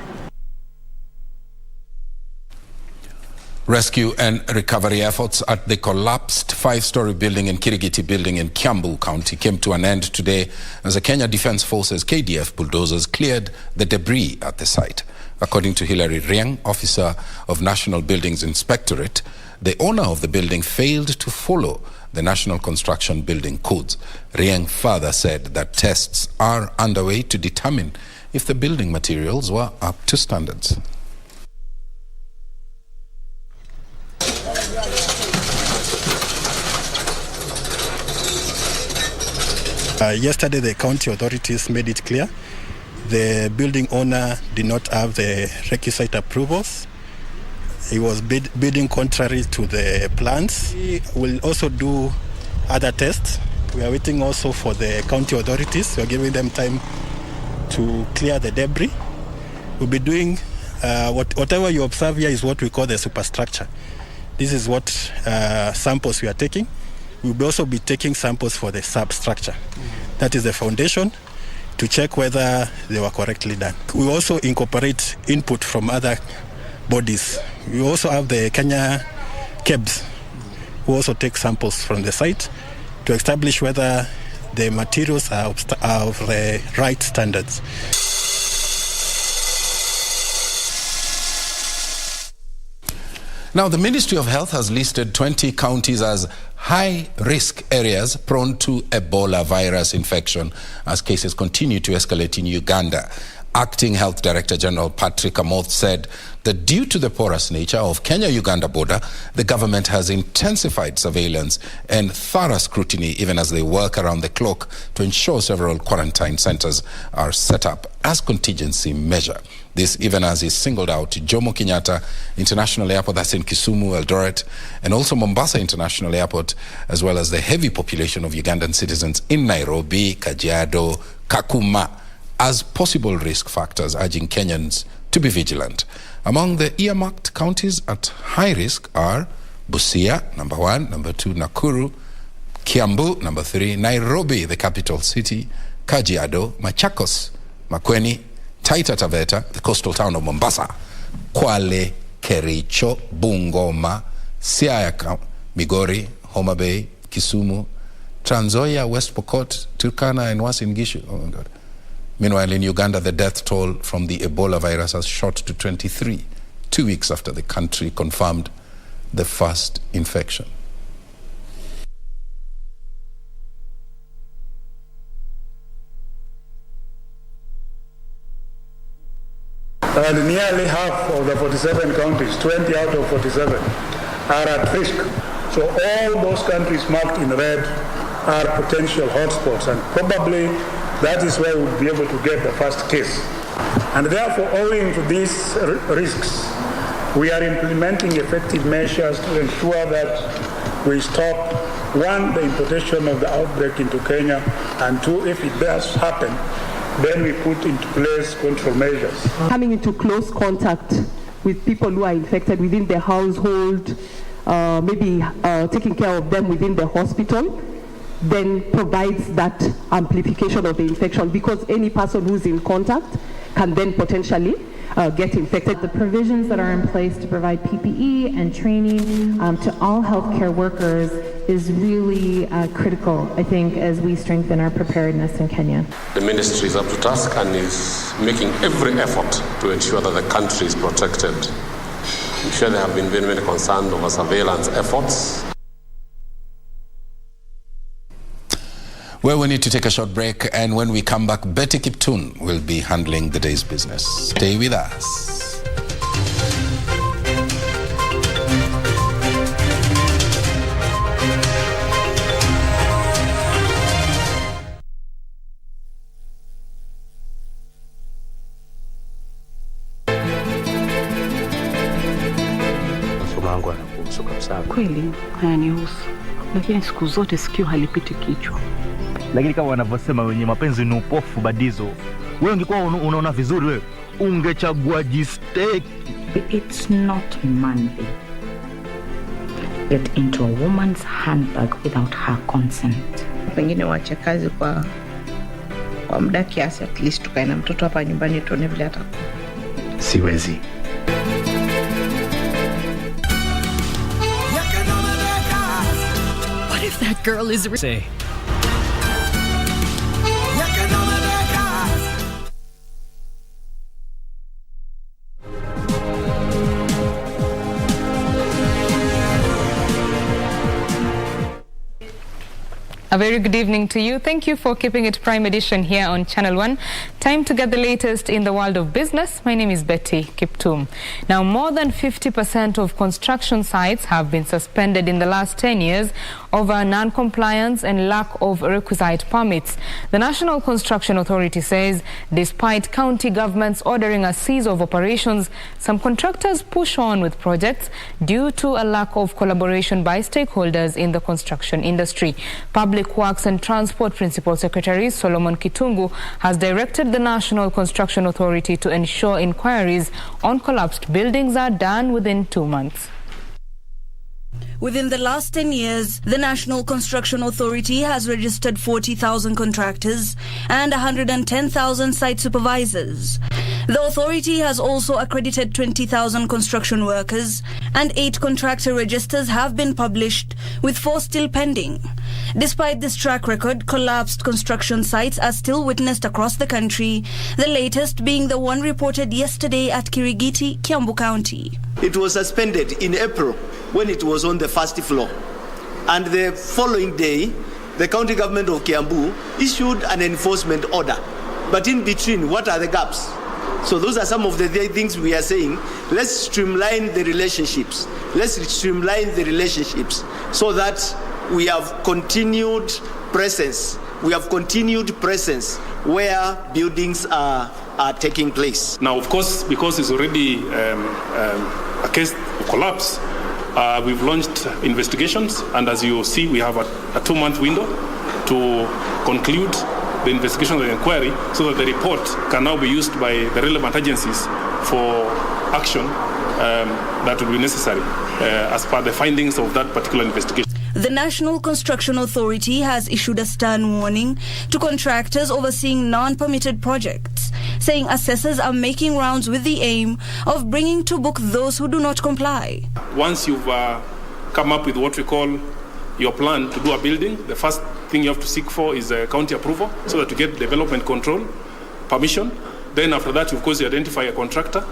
Rescue and recovery efforts at the collapsed 5-story building in Kirigiti building in Kiambu County came to an end today as the Kenya Defence Forces KDF bulldozers cleared the debris at the site. According to Hilary Riang, officer of National Buildings Inspectorate, the owner of the building failed to follow the National Construction Building Codes. Riang further said that tests are underway to determine if the building materials were up to standards. Yesterday, the county authorities made it clear the building owner did not have the requisite approvals. He was bidding contrary to the plans. We will also do other tests. We are waiting also for the county authorities. We are giving them time to clear the debris. We'll be doing whatever you observe here is what we call the superstructure. This is what samples we are taking. We'll also be taking samples for the substructure. That is the foundation, to check whether they were correctly done. We also incorporate input from other bodies. We also have the Kenya KEBS, who also take samples from the site to establish whether the materials are of the right standards. Now, the Ministry of Health has listed 20 counties as high-risk areas prone to Ebola virus infection as cases continue to escalate in Uganda. Acting Health Director General Patrick Amoth said that due to the porous nature of Kenya-Uganda border, the government has intensified surveillance and thorough scrutiny even as they work around the clock to ensure several quarantine centers are set up as contingency measure. This even as he singled out Jomo Kenyatta International Airport, that's in Kisumu, Eldoret, and also Mombasa International Airport, as well as the heavy population of Ugandan citizens in Nairobi, Kajiado, Kakuma, as possible risk factors, urging Kenyans to be vigilant. Among the earmarked counties at high risk are Busia, number 1, number 2, Nakuru, Kiambu, number 3, Nairobi, the capital city, Kajiado, Machakos, Makueni, Taita Taveta, the coastal town of Mombasa, Kwale, Kericho, Bungoma, Siaya, Migori, Homa Bay, Kisumu, Trans Nzoia, West Pokot, Turkana, and Uasin Gishu. Oh my God. Meanwhile, in Uganda, the death toll from the Ebola virus has shot to 23, 2 weeks after the country confirmed the first infection. And nearly half of the 47 counties, 20 out of 47, are at risk. So all those countries marked in red are potential hotspots, and probably that is where we'll be able to get the first case. And therefore, owing to these risks, we are implementing effective measures to ensure that we stop, one, the importation of the outbreak into Kenya, and two, if it does happen, then we put into place control measures. Coming into close contact with people who are infected within the household, maybe taking care of them within the hospital, then provides that amplification of the infection, because any person who's in contact can then potentially get infected. The provisions that are in place to provide PPE and training to all healthcare workers is really critical, I think, as we strengthen our preparedness in Kenya. The ministry is up to task and is making every effort to ensure that the country is protected. I'm sure there have been very many concerns over surveillance efforts. Well, we need to take a short break, and when we come back, Betty Kiptun will be handling the day's business. Stay with us. Kweli hayanihusu, lakini siku zote sikio halipiti kichwa. Lakini kama wanavyosema wenye mapenzi ni upofu badizo, wewe ungekuwa unaona vizuri, wewe ungechagua jisteki. It's not manly. Get into a woman's handbag without her consent. Pengine waache kazi kwa muda kiasi, at least tukae na mtoto hapa nyumbani tuone vile atakuwa. Siwezi. What if that girl is say? A very good evening to you. Thank you for keeping it Prime Edition here on Channel 1. Time to get the latest in the world of business. My name is Betty Kiptum. Now, more than 50% of construction sites have been suspended in the last 10 years over non-compliance and lack of requisite permits. The National Construction Authority says despite county governments ordering a cease of operations, some contractors push on with projects due to a lack of collaboration by stakeholders in the construction industry. Public Works and Transport Principal Secretary Solomon Kitungu has directed the National Construction Authority to ensure inquiries on collapsed buildings are done within 2 months. Within the last 10 years, the National Construction Authority has registered 40,000 contractors and 110,000 site supervisors. The authority has also accredited 20,000 construction workers, and 8 contractor registers have been published, with 4 still pending. Despite this track record, collapsed construction sites are still witnessed across the country, the latest being the one reported yesterday at Kirigiti, Kiambu County. It was suspended in April when it was on the first floor. And the following day, the county government of Kiambu issued an enforcement order. But in between, what are the gaps? So those are some of the things we are saying. Let's streamline the relationships. Let's streamline the relationships so that we have continued presence. We have continued presence where buildings are taking place. Now, of course, because it's already a case of collapse, we've launched investigations, and as you see, we have a 2-month window to conclude the investigation and the inquiry so that the report can now be used by the relevant agencies for action that will be necessary as per the findings of that particular investigation. The National Construction Authority has issued a stern warning to contractors overseeing non-permitted projects, saying assessors are making rounds with the aim of bringing to book those who do not comply. Once you've come up with what we call your plan to do a building, the first thing you have to seek for is county approval so that you get development control permission. Then after that, of course, you identify a contractor.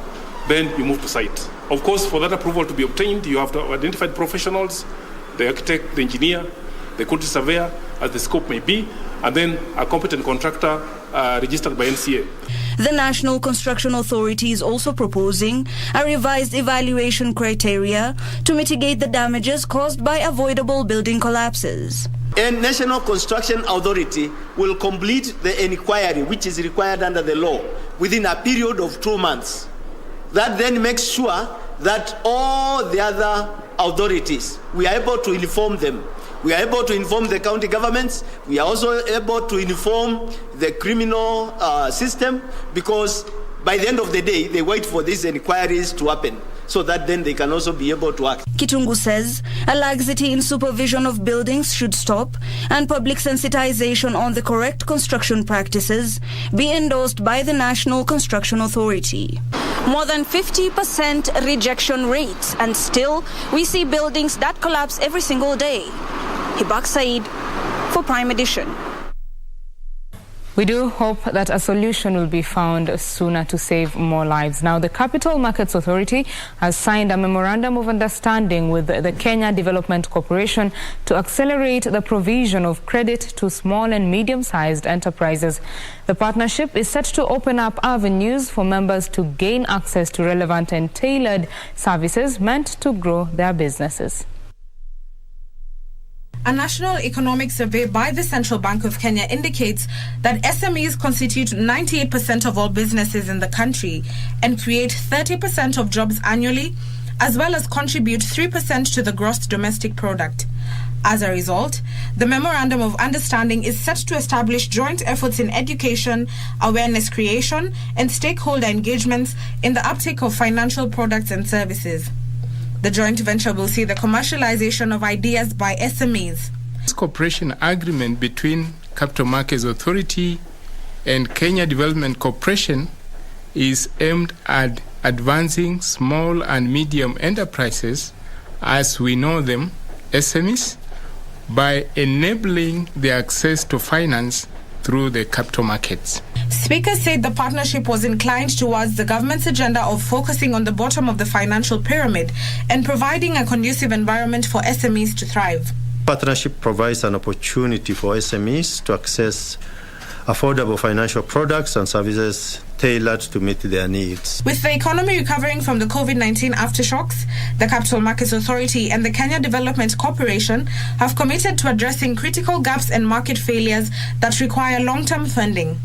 Then you move to site. Of course, for that approval to be obtained, you have to identify professionals, the architect, the engineer, the quantity surveyor, as the scope may be, and then a competent contractor registered by NCA. The National Construction Authority is also proposing a revised evaluation criteria to mitigate the damages caused by avoidable building collapses. A National Construction Authority will complete the inquiry which is required under the law within a period of 2 months. That then makes sure that all the other authorities, we are able to inform them. We are able to inform the county governments. We are also able to inform the criminal system, because by the end of the day, they wait for these inquiries to happen so that then they can also be able to act. Kitungu says a laxity in supervision of buildings should stop and public sensitization on the correct construction practices be endorsed by the National Construction Authority. More than 50% rejection rates, and still we see buildings that collapse every single day. Hibak Said for Prime Edition. We do hope that a solution will be found sooner to save more lives. Now, the Capital Markets Authority has signed a memorandum of understanding with the Kenya Development Corporation to accelerate the provision of credit to small and medium-sized enterprises. The partnership is set to open up avenues for members to gain access to relevant and tailored services meant to grow their businesses. A national economic survey by the Central Bank of Kenya indicates that SMEs constitute 98% of all businesses in the country and create 30% of jobs annually, as well as contribute 3% to the gross domestic product. As a result, the Memorandum of Understanding is set to establish joint efforts in education, awareness creation, and stakeholder engagements in the uptake of financial products and services. The joint venture will see the commercialization of ideas by SMEs. This cooperation agreement between Capital Markets Authority and Kenya Development Corporation is aimed at advancing small and medium enterprises, as we know them, SMEs, by enabling the access to finance through the capital markets. Speakers said the partnership was inclined towards the government's agenda of focusing on the bottom of the financial pyramid and providing a conducive environment for SMEs to thrive. partnership provides an opportunity for SMEs to access affordable financial products and services tailored to meet their needs. With the economy recovering from the COVID-19 aftershocks, the Capital Markets Authority and the Kenya Development Corporation have committed to addressing critical gaps and market failures that require long-term funding.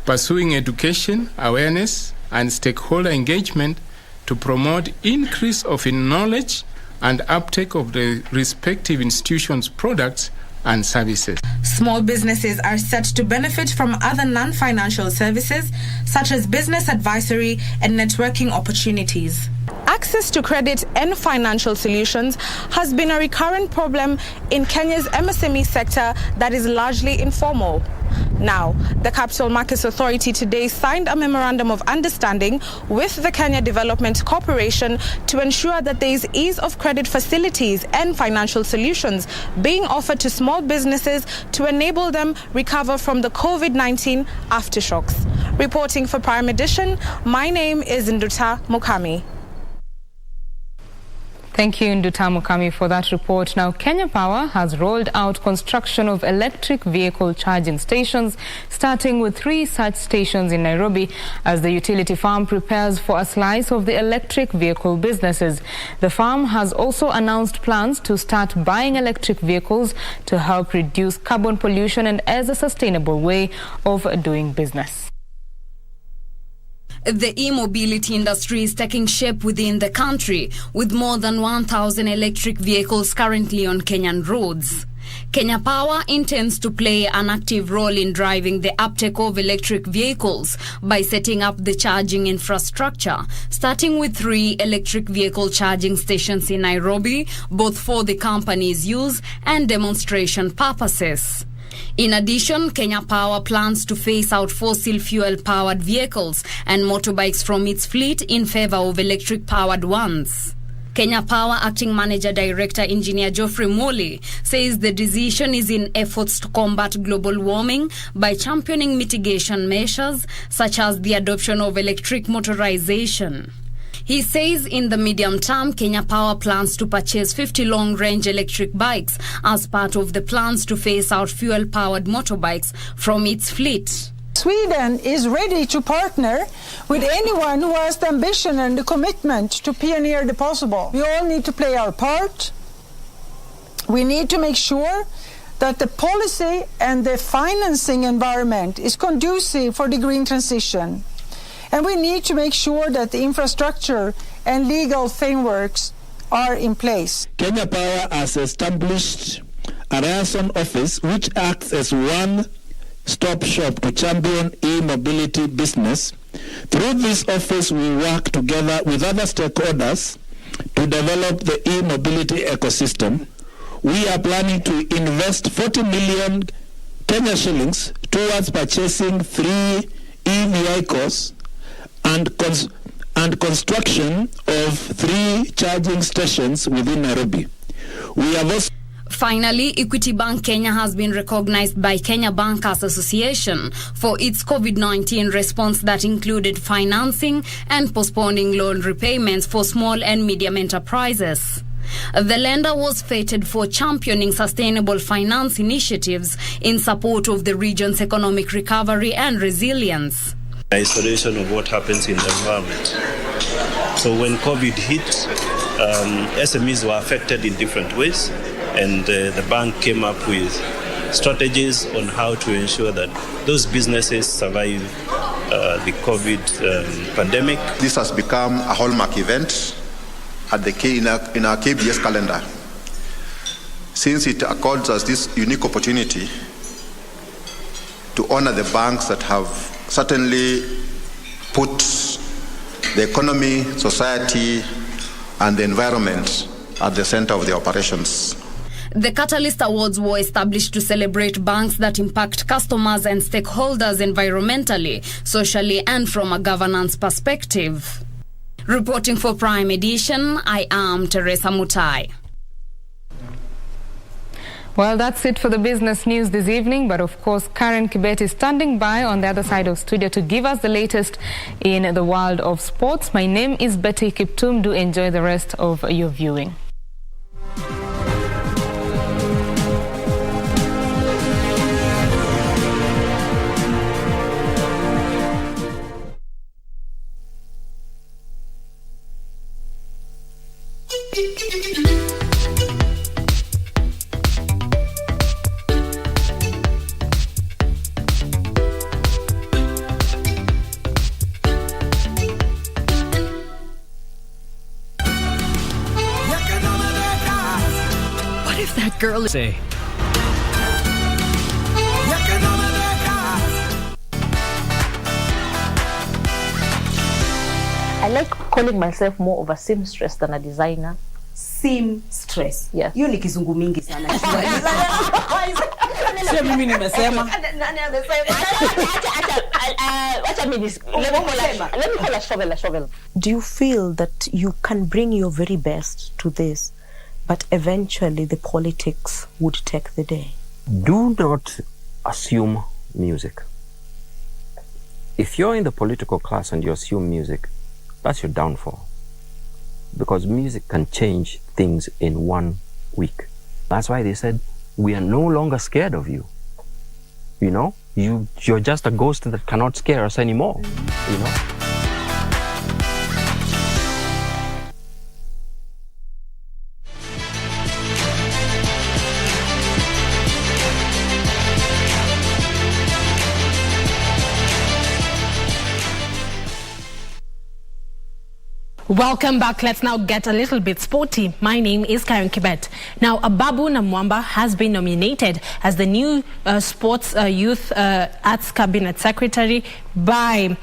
Pursuing education, awareness, and stakeholder engagement to promote increase of knowledge and uptake of the respective institutions' products and services. Small businesses are set to benefit from other non-financial services such as business advisory and networking opportunities. Access to credit and financial solutions has been a recurrent problem in Kenya's MSME sector that is largely informal. Now, the Capital Markets Authority today signed a memorandum of understanding with the Kenya Development Corporation to ensure that there is ease of credit facilities and financial solutions being offered to small businesses to enable them recover from the COVID-19 aftershocks. Reporting for Prime Edition, my name is Nduta Mukami. Thank you, Nduta Mukami, for that report. Now, Kenya Power has rolled out construction of electric vehicle charging stations, starting with 3 such stations in Nairobi, as the utility firm prepares for a slice of the electric vehicle businesses. The firm has also announced plans to start buying electric vehicles to help reduce carbon pollution and as a sustainable way of doing business. The e-mobility industry is taking shape within the country, with more than 1,000 electric vehicles currently on Kenyan roads. Kenya Power intends to play an active role in driving the uptake of electric vehicles by setting up the charging infrastructure, starting with 3 electric vehicle charging stations in Nairobi, both for the company's use and demonstration purposes. In addition, Kenya Power plans to phase out fossil fuel-powered vehicles and motorbikes from its fleet in favor of electric-powered ones. Kenya Power Acting Manager Director Engineer Geoffrey Moli says the decision is in efforts to combat global warming by championing mitigation measures such as the adoption of electric motorization. He says in the medium term, Kenya Power plans to purchase 50 long-range electric bikes as part of the plans to phase out fuel-powered motorbikes from its fleet. Sweden is ready to partner with anyone who has the ambition and the commitment to pioneer the possible. We all need to play our part. We need to make sure that the policy and the financing environment is conducive for the green transition. And we need to make sure that the infrastructure and legal frameworks are in place. Kenya Power has established a liaison office which acts as one-stop shop to champion e-mobility business. Through this office, we work together with other stakeholders to develop the e-mobility ecosystem. We are planning to invest 40 million Kenya shillings towards purchasing 3 e-vehicles and construction of 3 charging stations within Nairobi. We have also Finally, Equity Bank Kenya has been recognized by Kenya Bankers Association for its COVID-19 response that included financing and postponing loan repayments for small and medium enterprises. The lender was feted for championing sustainable finance initiatives in support of the region's economic recovery and resilience. Isolation of what happens in the environment. So when COVID hit, SMEs were affected in different ways, and the bank came up with strategies on how to ensure that those businesses survive the COVID pandemic. This has become a hallmark event at in our KBS calendar, since it accords us this unique opportunity to honor the banks that have certainly put the economy, society, and the environment at the center of the operations. The Catalyst Awards were established to celebrate banks that impact customers and stakeholders environmentally, socially, and from a governance perspective. Reporting for Prime Edition, I am Teresa Mutai. Well, that's it for the business news this evening. But of course, Karen Kibet is standing by on the other side of studio to give us the latest in the world of sports. My name is Betty Kiptum. Do enjoy the rest of your viewing. girl is say. I like calling myself more of a seamstress than a designer. Seamstress. Yes. Hiyo ni kizungu mingi sana. Sio mimi nimesema. Let me call a shovel. Do you feel that you can bring your very best to this, but eventually the politics would take the day? Do not assume music. If you're in the political class and you assume music, that's your downfall. Because music can change things in 1 week. That's why they said, we are no longer scared of you. You know, you're just a ghost that cannot scare us anymore, you know? Welcome back. Let's now get a little bit sporty. My name is Karen Kibet. Now, Ababu Namwamba has been nominated as the new Sports Youth Arts Cabinet Secretary by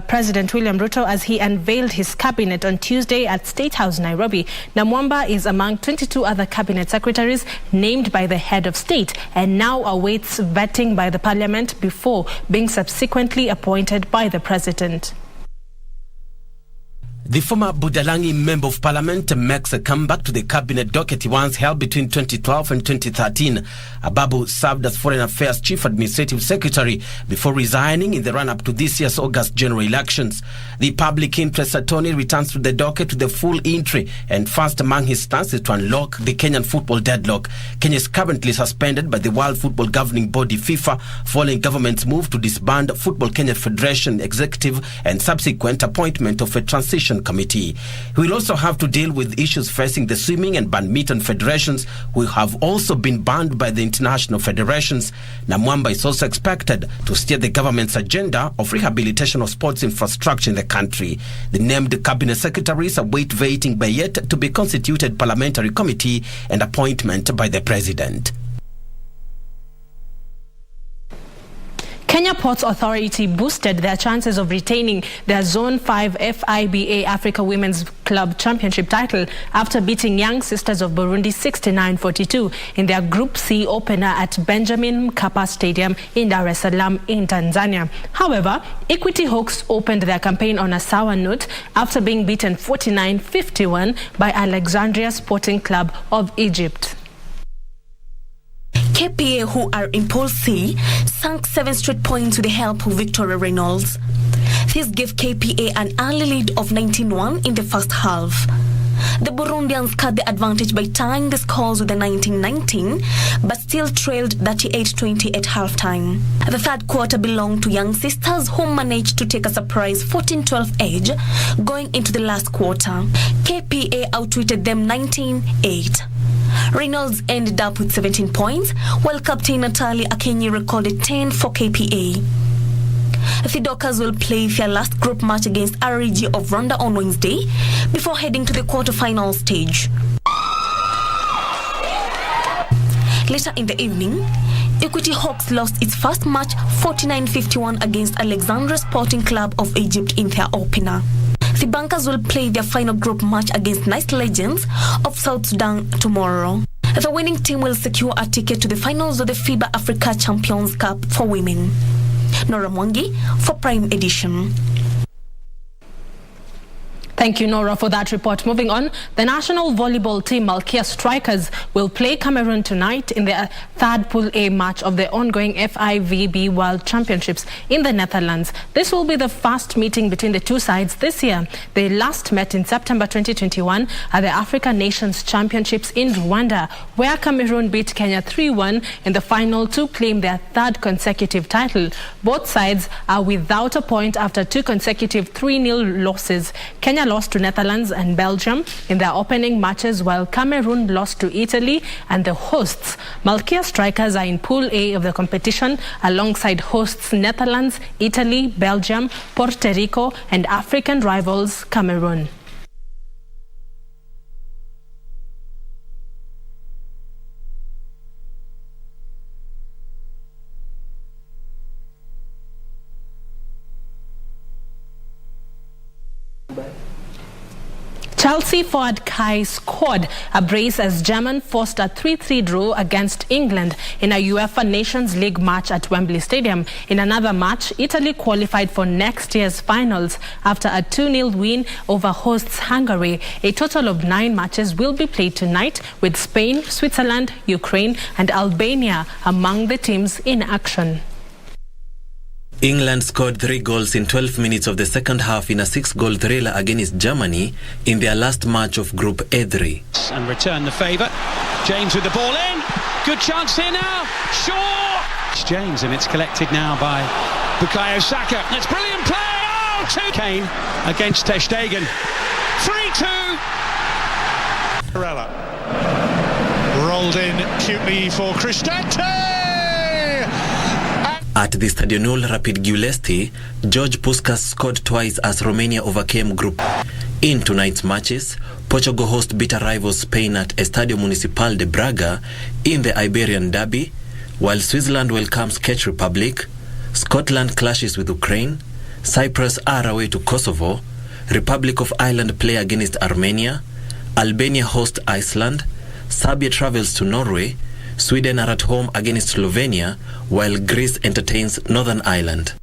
President William Ruto as he unveiled his cabinet on Tuesday at State House, Nairobi. Namwamba is among 22 other cabinet secretaries named by the head of state and now awaits vetting by the parliament before being subsequently appointed by the president. The former Budalangi Member of Parliament makes a comeback to the cabinet docket he once held between 2012 and 2013. Ababu served as Foreign Affairs Chief Administrative Secretary before resigning in the run-up to this year's August general elections. The public interest attorney returns to the docket with the full entry and first among his stances to unlock the Kenyan football deadlock. Kenya is currently suspended by the World Football Governing Body FIFA following government's move to disband Football Kenya Federation executive and subsequent appointment of a transition committee. He will also have to deal with issues facing the swimming and badminton federations, who have also been banned by the international federations. Namwamba is also expected to steer the government's agenda of rehabilitation of sports infrastructure in the country. The named cabinet secretaries await vetting by yet to be constituted parliamentary committee and appointment by the president. Kenya Ports Authority boosted their chances of retaining their Zone 5 FIBA Africa Women's Club Championship title after beating Young Sisters of Burundi 69-42 in their Group C opener at Benjamin Mkapa Stadium in Dar es Salaam in Tanzania. However, Equity Hawks opened their campaign on a sour note after being beaten 49-51 by Alexandria Sporting Club of Egypt. KPA, who are in Pool C, sank 7 straight points with the help of Victoria Reynolds. This gave KPA an early lead of 19-1 in the first half. The Burundians cut the advantage by tying the scores with a 19-19, but still trailed 38-20 at halftime. The third quarter belonged to Young Sisters, who managed to take a surprise 14-12 edge going into the last quarter. KPA outwitted them 19-8. Reynolds ended up with 17 points, while captain Natalie Akenyi recorded 10 for KPA. The Dockers will play their last group match against REG of Rwanda on Wednesday before heading to the quarter-final stage. Later in the evening, Equity Hawks lost its first match 49-51 against Alexandria Sporting Club of Egypt in their opener. The Bankers will play their final group match against Nice Legends of South Sudan tomorrow. The winning team will secure a ticket to the finals of the FIBA Africa Champions Cup for women. Nora Mwangi for Prime Edition. Thank you, Nora, for that report. Moving on, the national volleyball team, Malkia Strikers, will play Cameroon tonight in their third Pool A match of the ongoing FIVB World Championships in the Netherlands. This will be the first meeting between the two sides this year. They last met in September 2021 at the FIFA Nations Championships in Rwanda, where Cameroon beat Kenya 3-1 in the final to claim their third consecutive title. Both sides are without a point after 2 consecutive 3-0 losses. Kenya lost to Netherlands and Belgium in their opening matches, while Cameroon lost to Italy and the hosts. Malkia Strikers are in Pool A of the competition alongside hosts Netherlands, Italy, Belgium, Puerto Rico and African rivals Cameroon. Chelsea forward Kai scored a brace as Germany forced a 3-3 draw against England in a UEFA Nations League match at Wembley Stadium. In another match, Italy qualified for next year's finals after a 2-0 win over hosts Hungary. A total of 9 matches will be played tonight, with Spain, Switzerland, Ukraine and Albania among the teams in action. England scored 3 goals in 12 minutes of the second half in a 6-goal thriller against Germany in their last match of Group A3. And return the favour. James with the ball in. Good chance here now. Shaw! It's James, and it's collected now by Bukayo Saka. That's brilliant play. Oh, 2 Kane against Ter Stegen. 3-2. Corella. Rolled in cutely for Cristante. At the Stadionul Rapid Giulești, George Puskas scored twice as Romania overcame Group. In tonight's matches, Portugal host bitter rivals Spain at Estadio Municipal de Braga in the Iberian Derby, while Switzerland welcomes Czech Republic, Scotland clashes with Ukraine, Cyprus are away to Kosovo, Republic of Ireland play against Armenia, Albania host Iceland, Serbia travels to Norway, Sweden are at home against Slovenia, while Greece entertains Northern Ireland.